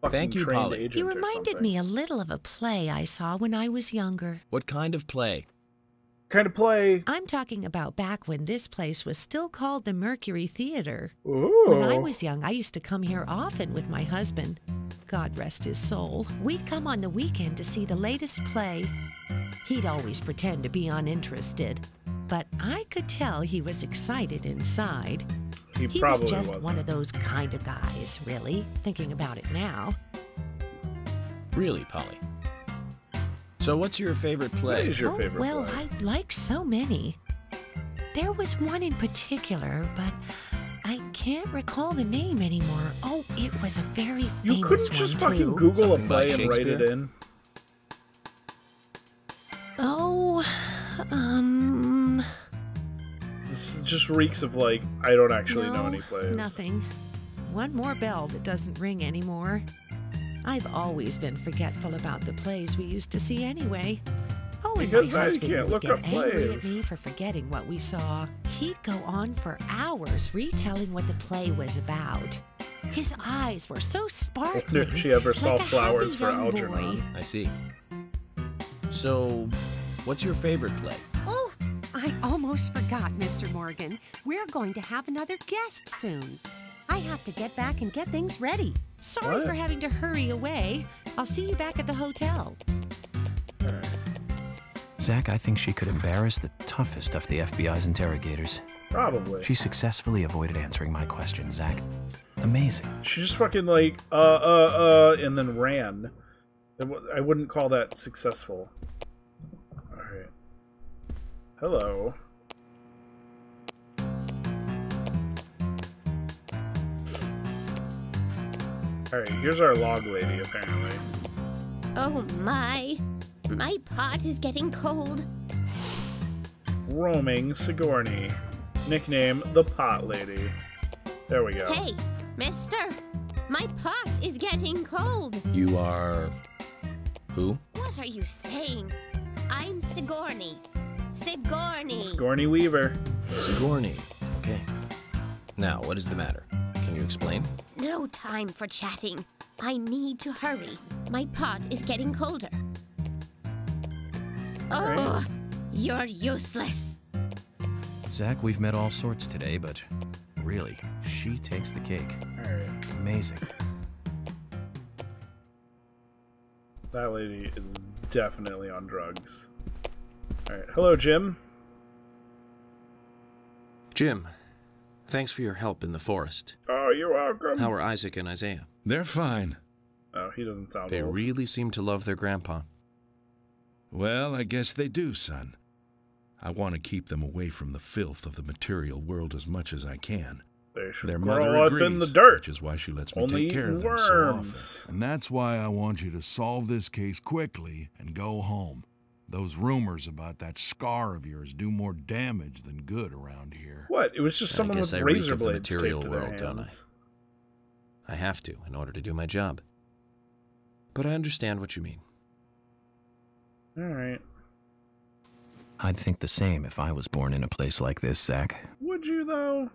fucking Thank you, trained Polly. agent You or reminded something. me a little of a play I saw when I was younger. What kind of play? Kind of play? I'm talking about back when this place was still called the Mercury Theater. Ooh. When I was young, I used to come here often with my husband. God rest his soul. We'd come on the weekend to see the latest play. He'd always pretend to be uninterested, but I could tell he was excited inside. He was probably just wasn't. one of those kind of guys, really, thinking about it now. Really, Polly? So what's your favorite play? What is your favorite Well, play? I like so many. There was one in particular, but I can't recall the name anymore. Oh, it was a very famous You couldn't just one, fucking too. Google Something a by play and write it Shakespeare? in. Oh, This just reeks of like, I don't actually know no, any plays. Nothing. One more bell that doesn't ring anymore. I've always been forgetful about the plays we used to see anyway. Oh, and Because my now you husband can't would look get up angry at plays. me for forgetting what we saw. He'd go on for hours retelling what the play was about. His eyes were so I sparkling. wonder if she ever saw like a flowers happy for young Algernon. boy. I see. So, what's your favorite play? Oh, I almost forgot, Mr. Morgan. We're going to have another guest soon. I have to get back and get things ready. Sorry What? for having to hurry away. I'll see you back at the hotel. Zach, I think she could embarrass the toughest of the FBI's interrogators. Probably. She successfully avoided answering my question, Zach. Amazing. She just fucking like, and then ran. I wouldn't call that successful. Alright. Hello. Alright, here's our log lady, apparently. Oh my pot is getting cold. Roaming Sigourney. Nickname, the Pot Lady. There we go. Hey, mister, my pot is getting cold. You are... who? What are you saying? I'm Sigourney. Sigourney. Sigourney Weaver. Sigourney. Okay. Now, what is the matter? Can you explain? No time for chatting. I need to hurry. My pot is getting colder. Oh, you're useless. Zach, we've met all sorts today, but really, she takes the cake. Alright. Amazing. That lady is definitely on drugs. Alright, hello, Jim. Jim, thanks for your help in the forest. Oh, you're welcome. How are Isaac and Isaiah? They're fine. Oh, he doesn't sound They old. really seem to love their grandpa. Well, I guess they do, son. I want to keep them away from the filth of the material world as much as I can. They should Their grow mother up agrees, in the dirt. which is why she lets me Only take care of eating them so often. worms. And that's why I want you to solve this case quickly and go home. Those rumors about that scar of yours do more damage than good around here. What? It was just someone with I reek razor of the blades taped material to their world, don't I? hands. I have to in order to do my job. But I understand what you mean. All right. I'd think the same if I was born in a place like this, Zach. Would you, though?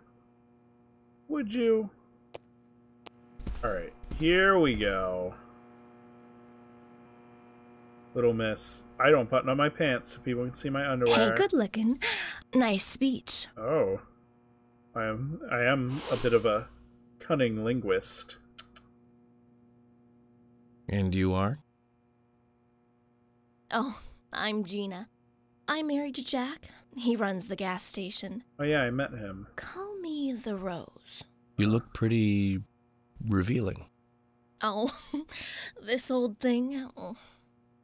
Would you? All right. Here we go. Little miss. I don't button up my pants so people can see my underwear. Hey, good looking. Nice speech. Oh. I am a bit of a cunning linguist. And you are? Oh, I'm Gina. I'm married to Jack. He runs the gas station. Oh yeah, I met him. Call me the Rose. You look pretty revealing. Oh, this old thing. Oh,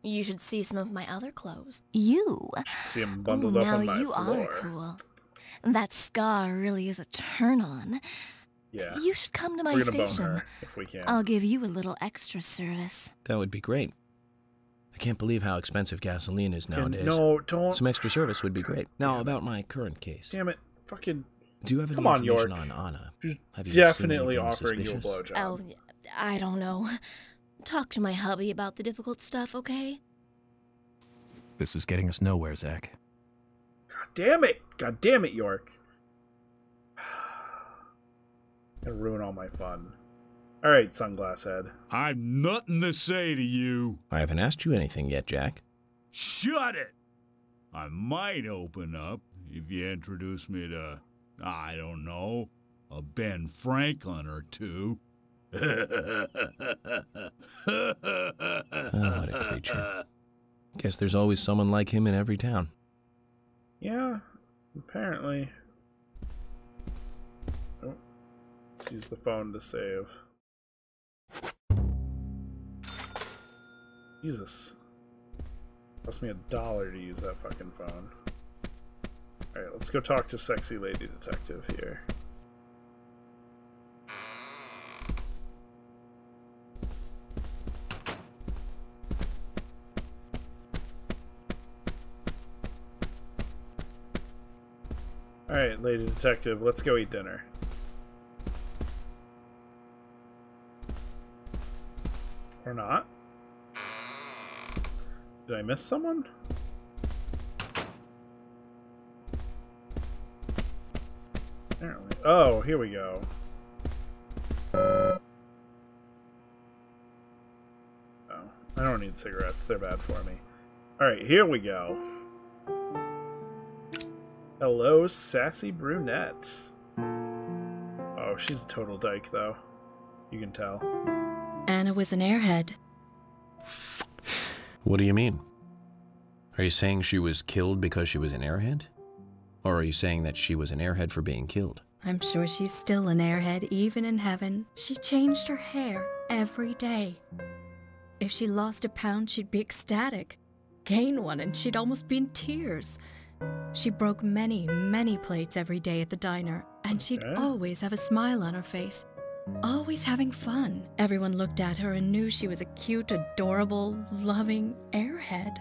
you should see some of my other clothes. You? See him bundled up on my Now you floor. are cool. That scar really is a turn on. Yeah. You should come to my We're gonna bone station. her if we can. I'll give you a little extra service. That would be great. I can't believe how expensive gasoline is nowadays. No, don't. Some extra service would be great. Now, about my current case. Damn it. Fucking. Do you have any Come on, information York. on Anna? She's Have you seen definitely anything offering you a suspicious? blowjob. Oh, I don't know. Talk to my hubby about the difficult stuff, okay? This is getting us nowhere, Zach. God damn it. God damn it, York. Gonna ruin all my fun. Alright, Sunglass Head. I've nothing to say to you. I haven't asked you anything yet, Jack. Shut it! I might open up if you introduce me to, I don't know, a Ben Franklin or two. Oh, what a creature. Guess there's always someone like him in every town. Yeah, apparently. Oh, let's use the phone to save. Jesus. Cost me $1 to use that fucking phone. Alright, let's go talk to Sexy Lady Detective here. Alright, Lady Detective, let's go eat dinner. Or not? Did I miss someone? Apparently. Oh, here we go. Oh, I don't need cigarettes. They're bad for me. Alright, here we go. Hello, sassy brunette. Oh, she's a total dyke, though. You can tell. Anna was an airhead. What do you mean? Are you saying she was killed because she was an airhead? Or are you saying that she was an airhead for being killed? I'm sure she's still an airhead, even in heaven. She changed her hair every day. If she lost a pound, she'd be ecstatic. Gain one, and she'd almost be in tears. She broke many, many plates every day at the diner, and she'd always have a smile on her face. Always having fun. Everyone looked at her and knew she was a cute, adorable, loving airhead.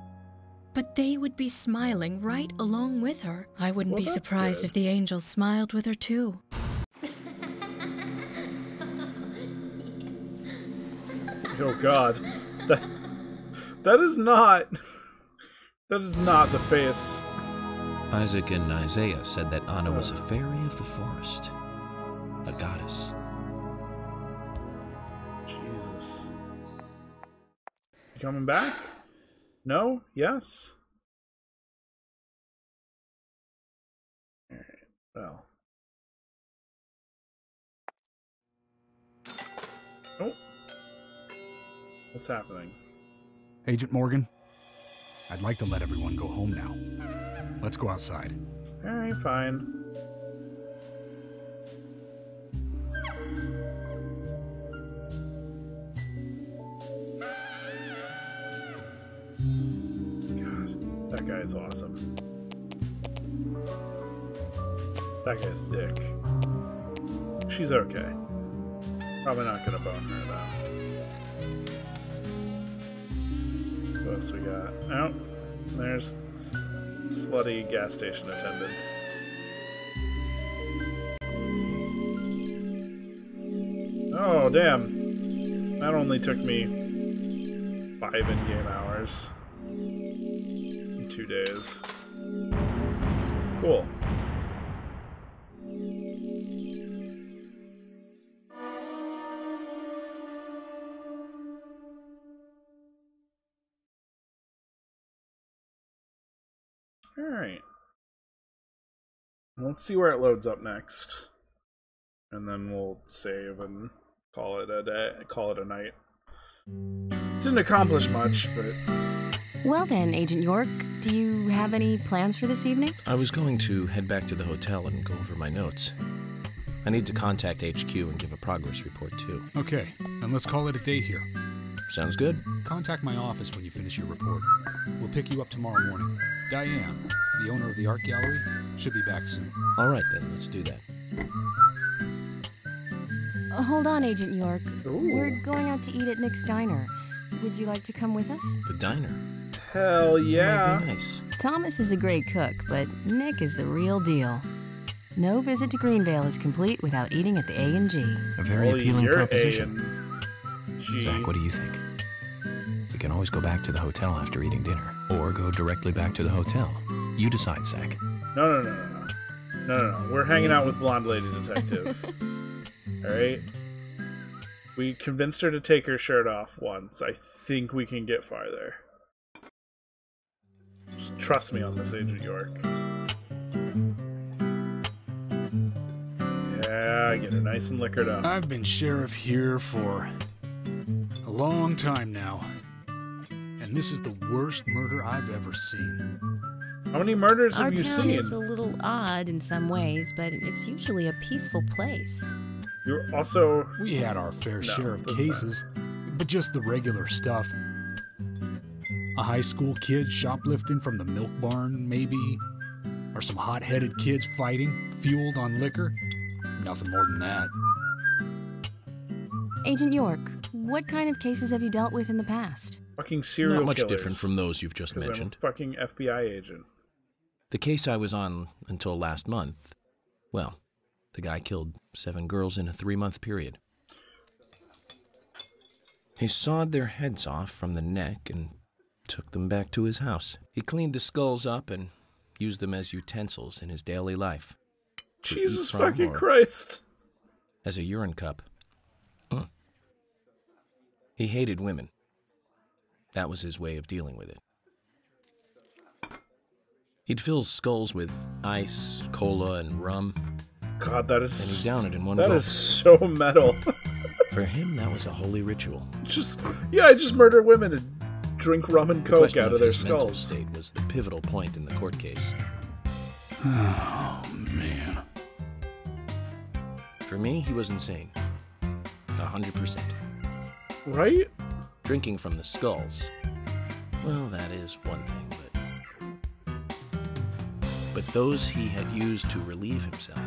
But they would be smiling right along with her. I wouldn't be surprised if the angels smiled with her too. Oh god. That is not the face. Isaac and Isaiah said that Anna was a fairy of the forest. A goddess. Jesus. You coming back? No? Yes? Alright, well. Oh. What's happening? Agent Morgan, I'd like to let everyone go home now. Let's go outside. Alright, fine. God, that guy is awesome. That guy's dick. She's okay. Probably not gonna bone her, though. What else we got? Oh, there's slutty gas station attendant. Oh, damn. That only took me 5 in-game hours. In 2 days. Cool. Alright. Let's see where it loads up next. And then we'll save and call it a day, call it a night. Didn't accomplish much, but... Well then, Agent York, do you have any plans for this evening? I was going to head back to the hotel and go over my notes. I need to contact HQ and give a progress report, too. Okay, then let's call it a day here. Sounds good. Contact my office when you finish your report. We'll pick you up tomorrow morning. Diane, the owner of the art gallery, should be back soon. All right, then. Let's do that. Hold on, Agent York. Ooh. We're going out to eat at Nick's Diner. Would you like to come with us? The diner? Hell yeah. That'd be nice. Thomas is a great cook, but Nick is the real deal. No visit to Greenvale is complete without eating at the A&G. A very appealing proposition. A&G. Zach, what do you think? We can always go back to the hotel after eating dinner, or go directly back to the hotel. You decide, Zach. No. We're hanging out with Blonde Lady Detective. Alright? We convinced her to take her shirt off once. I think we can get farther. Just trust me on this, Agent York. Yeah, get her nice and liquored up. I've been sheriff here for a long time now. And this is the worst murder I've ever seen. How many murders have you Our town seen? is a little odd in some ways, but it's usually a peaceful place. You're also... We had our fair share of cases, but just the regular stuff. A high school kid shoplifting from the milk barn, maybe? Or some hot-headed kids fighting, fueled on liquor? Nothing more than that. Agent York, what kind of cases have you dealt with in the past? Fucking serial Not much killers. different from those you've just 'Cause mentioned. I'm a fucking FBI agent. The case I was on until last month, well, the guy killed 7 girls in a 3-month period. He sawed their heads off from the neck and took them back to his house. He cleaned the skulls up and used them as utensils in his daily life. To eat Jesus from fucking or Christ. As a urine cup. He hated women. That was his way of dealing with it. He'd fill skulls with ice, cola, and rum. God, that is... And he'd down it in one That gulp. is so metal. For him, that was a holy ritual. I just murder women and drink rum and The coke question out of their his mental skulls. state was the pivotal point in the court case. Oh, man. For me, he was insane. 100%. Right? Drinking from the skulls. Well, that is one thing, but those he had used to relieve himself,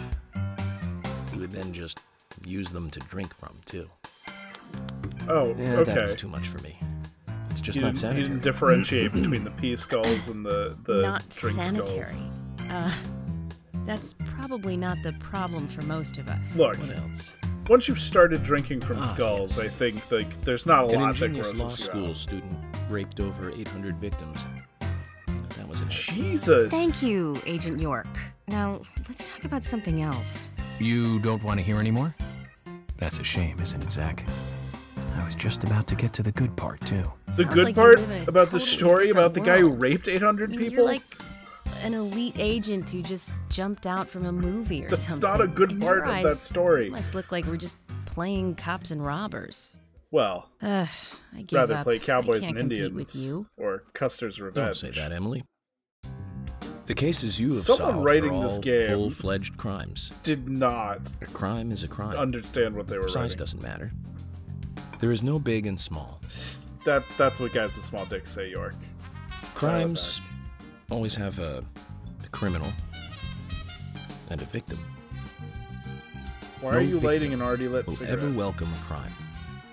he would then just use them to drink from, too. Oh, Yeah, okay. that was too much for me. It's just You not didn't- sanitary. You didn't differentiate between the pea skulls and the Not drink sanitary. skulls. That's probably not the problem for most of us. Look, What else? once you've started drinking from skulls, I think like there's not a An lot that ingenious grosses law you school out. student raped over 800 victims. That was enough. Jesus. Thank you, Agent York. Now, let's talk about something else. You don't want to hear anymore? That's a shame, isn't it, Zach? I was just about to get to the good part, too. The Sounds good like you part live in a about the totally story about the different guy who world. raped 800 people? You're like an elite agent who just jumped out from a movie or That's something. not a good In part your of that eyes, story. It must look like we're just playing cops and robbers. Well, I give rather up. play I cowboys can't and compete Indians with you. or Custer's Don't Revenge. say that, Emily. The cases you have Someone solved writing are all this game full-fledged crimes. Did not A crime is a crime. understand what they were Size writing. doesn't matter. There is no big and small. That's what guys with small dicks say, York. Crimes always have a criminal and a victim. Why no are you victim lighting an already lit will cigarette? ever welcome a crime,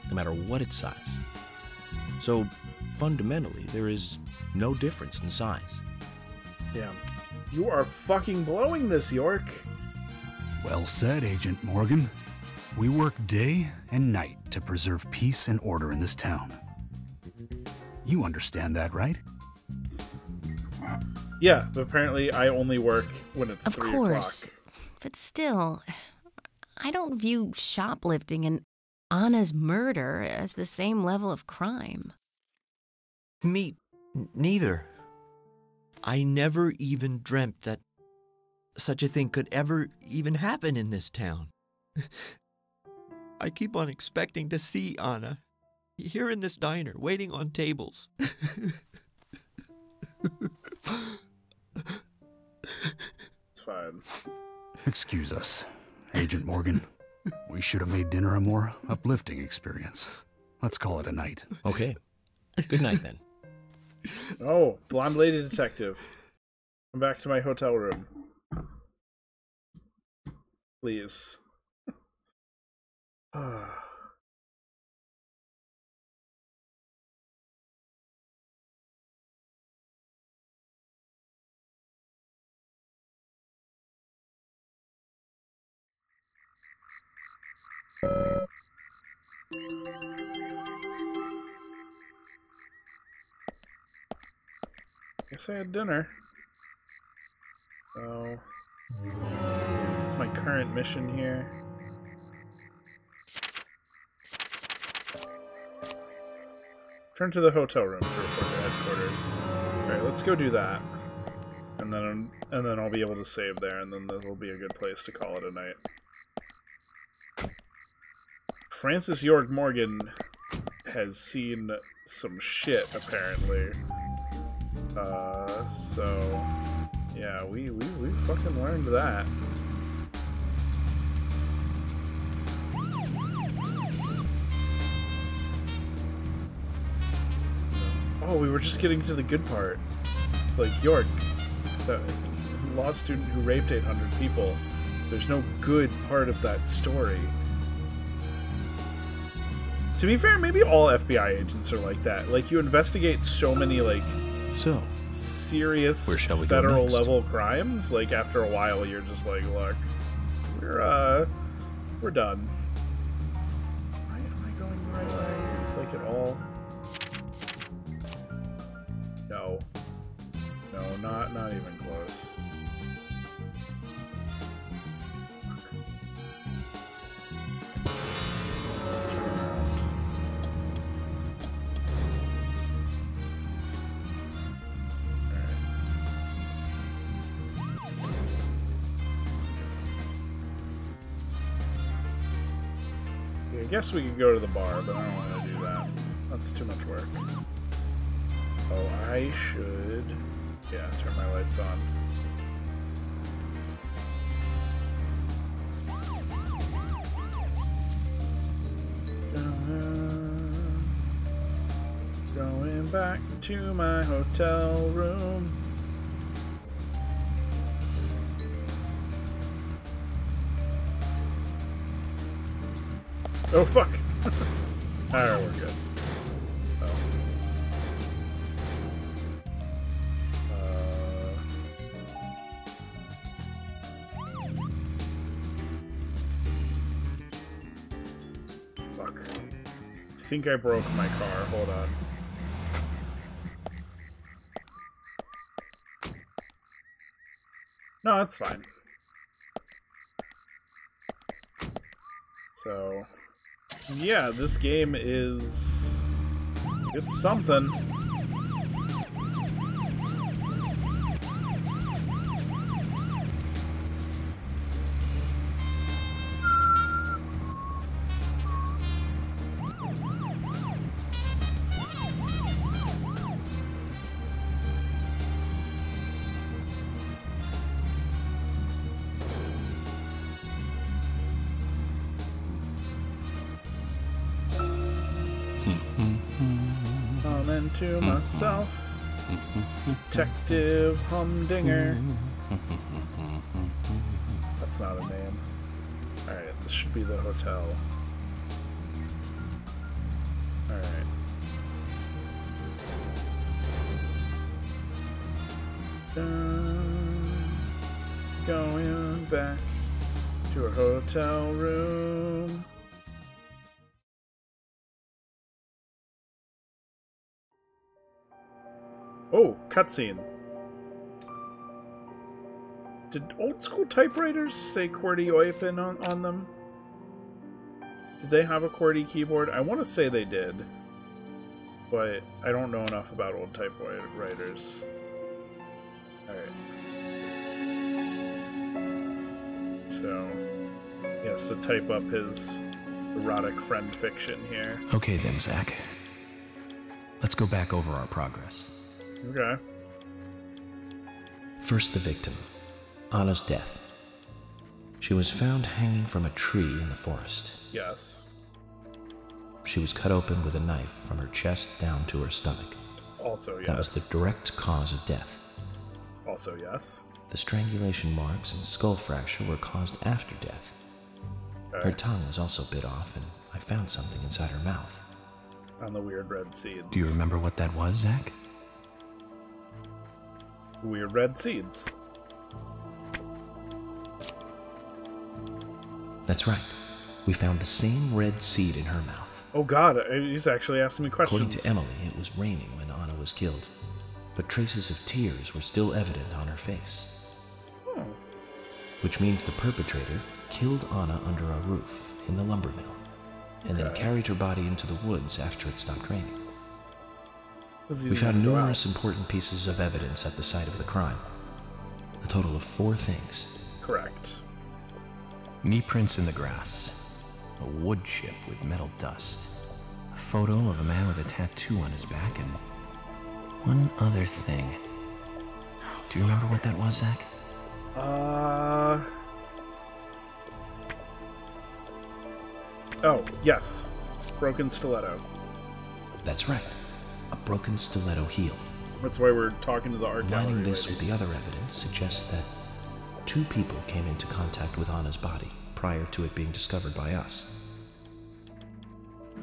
no matter what its size. So, fundamentally, there is no difference in size. Damn. You are fucking blowing this, York. Well said, Agent Morgan. We work day and night to preserve peace and order in this town. You understand that, right? Yeah, but apparently I only work when it's 3 o'clock. Of course. But still, I don't view shoplifting and Anna's murder as the same level of crime. Me neither. I never even dreamt that such a thing could ever even happen in this town. I keep on expecting to see Anna here in this diner, waiting on tables. It's fine. Excuse us, Agent Morgan. We should have made dinner a more uplifting experience. Let's call it a night. Okay. Good night, then. Oh, blonde lady detective. Come back to my hotel room. Please. Guess I had dinner. So, it's my current mission here. Turn to the hotel room to report to headquarters. Alright, let's go do that. And then I'll be able to save there, and then this will be a good place to call it a night. Francis York Morgan has seen some shit, apparently. So yeah, we fucking learned that. Oh, we were just getting to the good part. It's like York, the law student who raped 800 people. There's no good part of that story. To be fair, maybe all FBI agents are like that. Like, you investigate so many, like, serious where shall we federal go next? level crimes, like, after a while you're just like, look, we're done. Am I going the right way? Like, at all? No. No, not even close. I guess we could go to the bar, but I don't want to do that. That's too much work. Oh, I should... yeah, turn my lights on. Going back to my hotel room. Oh, fuck! Alright, we're good. Oh. Fuck. I think I broke my car. Hold on. No, that's fine. So... yeah, this game is... it's something. To myself, Detective Humdinger. That's not a name. Alright, this should be the hotel. Alright. Going back to a hotel room. Oh, cutscene. Did old school typewriters say QWERTY open on them? Did they have a QWERTY keyboard? I want to say they did, but I don't know enough about old typewriters. Alright. So, he has to type up his erotic friend fiction here. Okay then, Zach. Let's go back over our progress. Okay. First, the victim, Anna's death. She was found hanging from a tree in the forest. Yes. She was cut open with a knife from her chest down to her stomach. Also, yes. That was the direct cause of death. Also, yes. The strangulation marks and skull fracture were caused after death. Okay. Her tongue was also bit off, and I found something inside her mouth. On the weird red seeds. Do you remember what that was, Zach? Weird red seeds. That's right. We found the same red seed in her mouth. Oh god, he's actually asking me questions. According to Emily, it was raining when Anna was killed, but traces of tears were still evident on her face. Oh. Which means the perpetrator killed Anna under a roof in the lumber mill, and then carried her body into the woods after it stopped raining. We found numerous important pieces of evidence at the site of the crime. A total of 4 things. Correct. Knee prints in the grass, a wood chip with metal dust, a photo of a man with a tattoo on his back, and one other thing. Do you remember what that was, Zach? Oh, yes. Broken stiletto. That's right. A broken stiletto heel. That's why we're talking to the art gallery. Aligning this with the other evidence suggests that 2 people came into contact with Anna's body prior to it being discovered by us.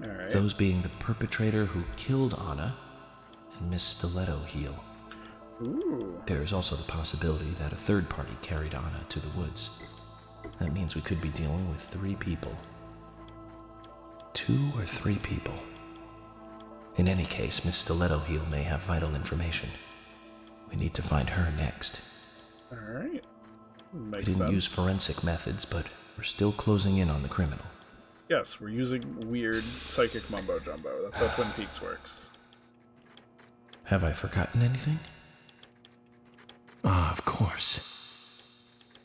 All right. Those being the perpetrator who killed Anna and Miss Stiletto Heel. Ooh. There is also the possibility that a third party carried Anna to the woods. That means we could be dealing with 3 people. 2 or 3 people. In any case, Miss Stiletto Heel may have vital information. We need to find her next. Alright. We didn't use forensic methods, but we're still closing in on the criminal. Yes, we're using weird psychic mumbo-jumbo. That's how Twin Peaks works. Have I forgotten anything? Ah, of course.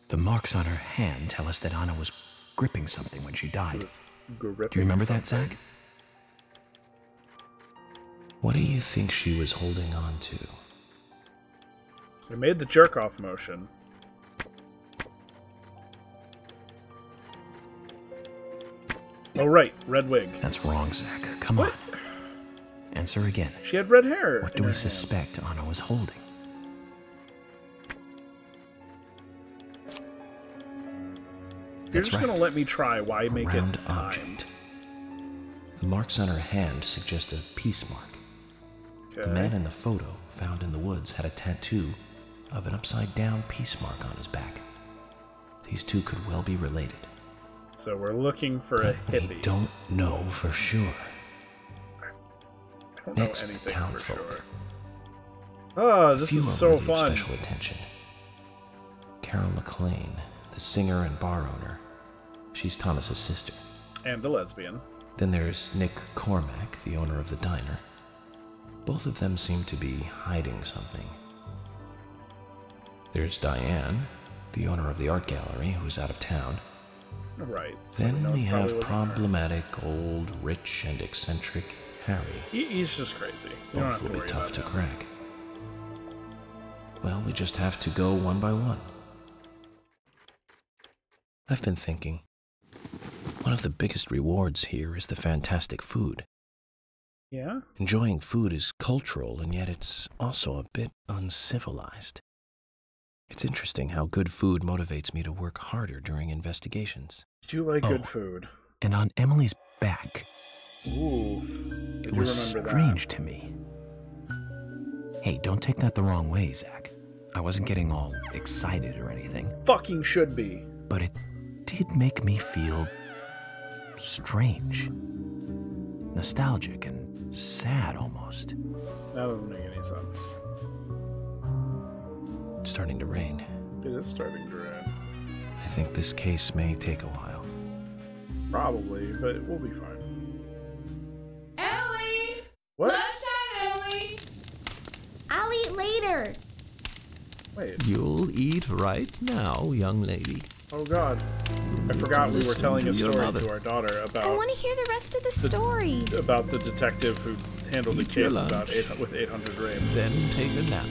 The marks on her hand tell us that Anna was gripping something when she died. Do you remember that, Zach? What do you think she was holding on to? I made the jerk-off motion. Oh, right. Red wig. That's wrong, Zach. Come on. Answer again. She had red hair. What do we suspect Anna was holding? You're just going to let me try. Why make it timed? Object. The marks on her hand suggest a peace mark. The man in the photo found in the woods had a tattoo of an upside-down peace mark on his back. These 2 could well be related. So we're looking for a hippie. We don't know for sure. I don't know Next, anything town for folk. sure. Oh, this is so fun. Special attention. Carol McLean, the singer and bar owner. She's Thomas's sister. And a lesbian. Then there's Nick Cormack, the owner of the diner. Both of them seem to be hiding something. There's Diane, the owner of the art gallery, who's out of town. Right. So Then we have probably problematic, old, rich, and eccentric Harry. He's just crazy. You don't Both have to will be worry tough about to him. crack. Well, we just have to go one by one. I've been thinking, one of the biggest rewards here is the fantastic food. Yeah? Enjoying food is cultural, and yet it's also a bit uncivilized. It's interesting how good food motivates me to work harder during investigations. You do like good food. And on Emily's back, Ooh. it was strange to me. Hey, don't take that the wrong way, Zach. I wasn't getting all excited or anything. Fucking should be. But it did make me feel strange. Nostalgic and sad almost. That doesn't make any sense. It's starting to rain. It is starting to rain. I think this case may take a while. Probably, but we'll be fine. Ellie! What? Last time, Ellie! I'll eat later. Wait. You'll eat right now, young lady. Oh god. I forgot we were telling a story to our daughter about... I want to hear the rest of the story. About the detective who handled a case about with 800 rapes. Then take a nap.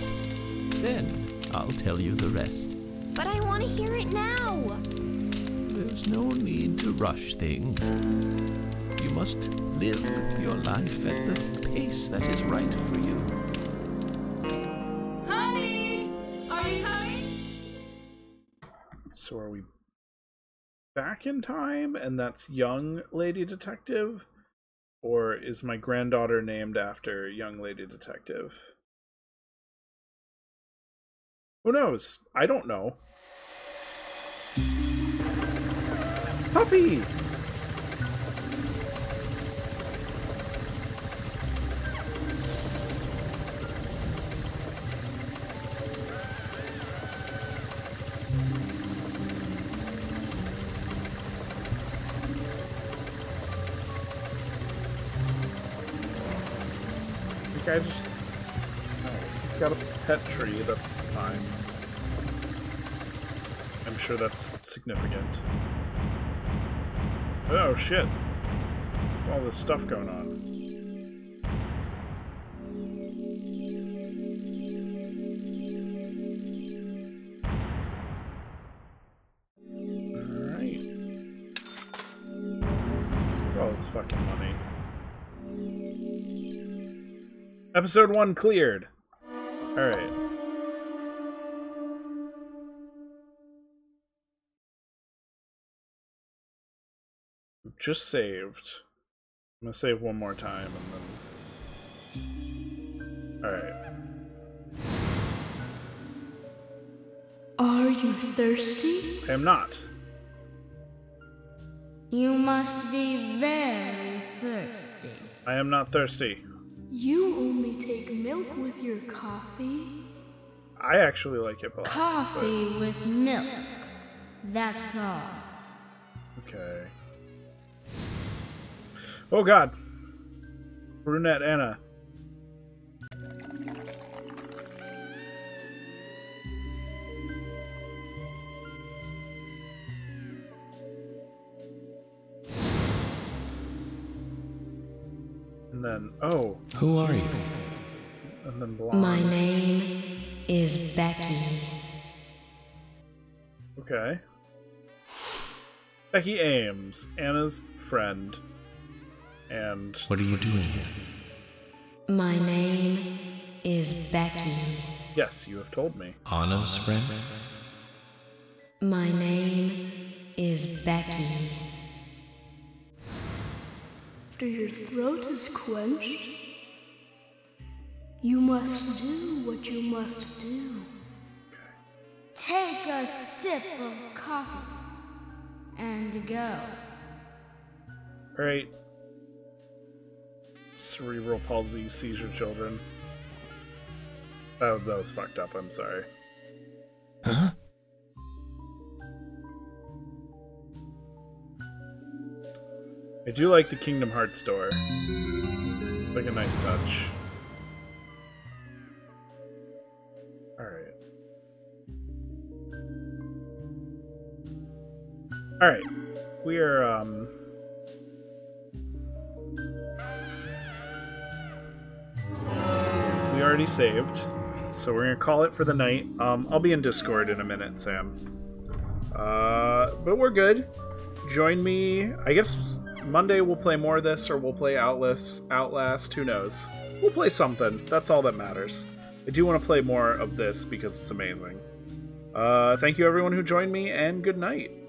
Then I'll tell you the rest. But I want to hear it now. There's no need to rush things. You must live your life at the pace that is right for you. Honey! Are you coming? So are we back in time and that's young lady detective? Or is my granddaughter named after young lady detective? Who knows? I don't know. Puppy! The guy just... Oh, he's got a pet tree, that's fine. I'm sure that's significant. Oh shit. All this stuff going on. Alright. All this fucking money. Episode 1 cleared. Alright. Just saved. I'm gonna save one more time and then... Alright. Are you thirsty? I am not. You must be very thirsty. I am not thirsty. You only take milk with your coffee? I actually like it a lot. Coffee with milk. That's all. Okay. Oh god. Brunette Anna. And then, oh. Who are you? And then blonde. My name is Becky. Okay. Becky Ames, Anna's friend. And... What are you doing here? My name is Becky. Yes, you have told me. Anna's friend? My name is Becky. After your throat is quenched, you must do what you must do. Take a sip of coffee and go. Alright. Cerebral palsy seizure children. Oh, that was fucked up, I'm sorry. Huh? I do like the Kingdom Hearts store. Like a nice touch. Alright. Alright. We are, we already saved. So we're gonna call it for the night. I'll be in Discord in a minute, Sam. But we're good. Join me, I guess Monday we'll play more of this, or we'll play Outlast, who knows. We'll play something, that's all that matters. I do want to play more of this because it's amazing. Thank you everyone who joined me, and good night.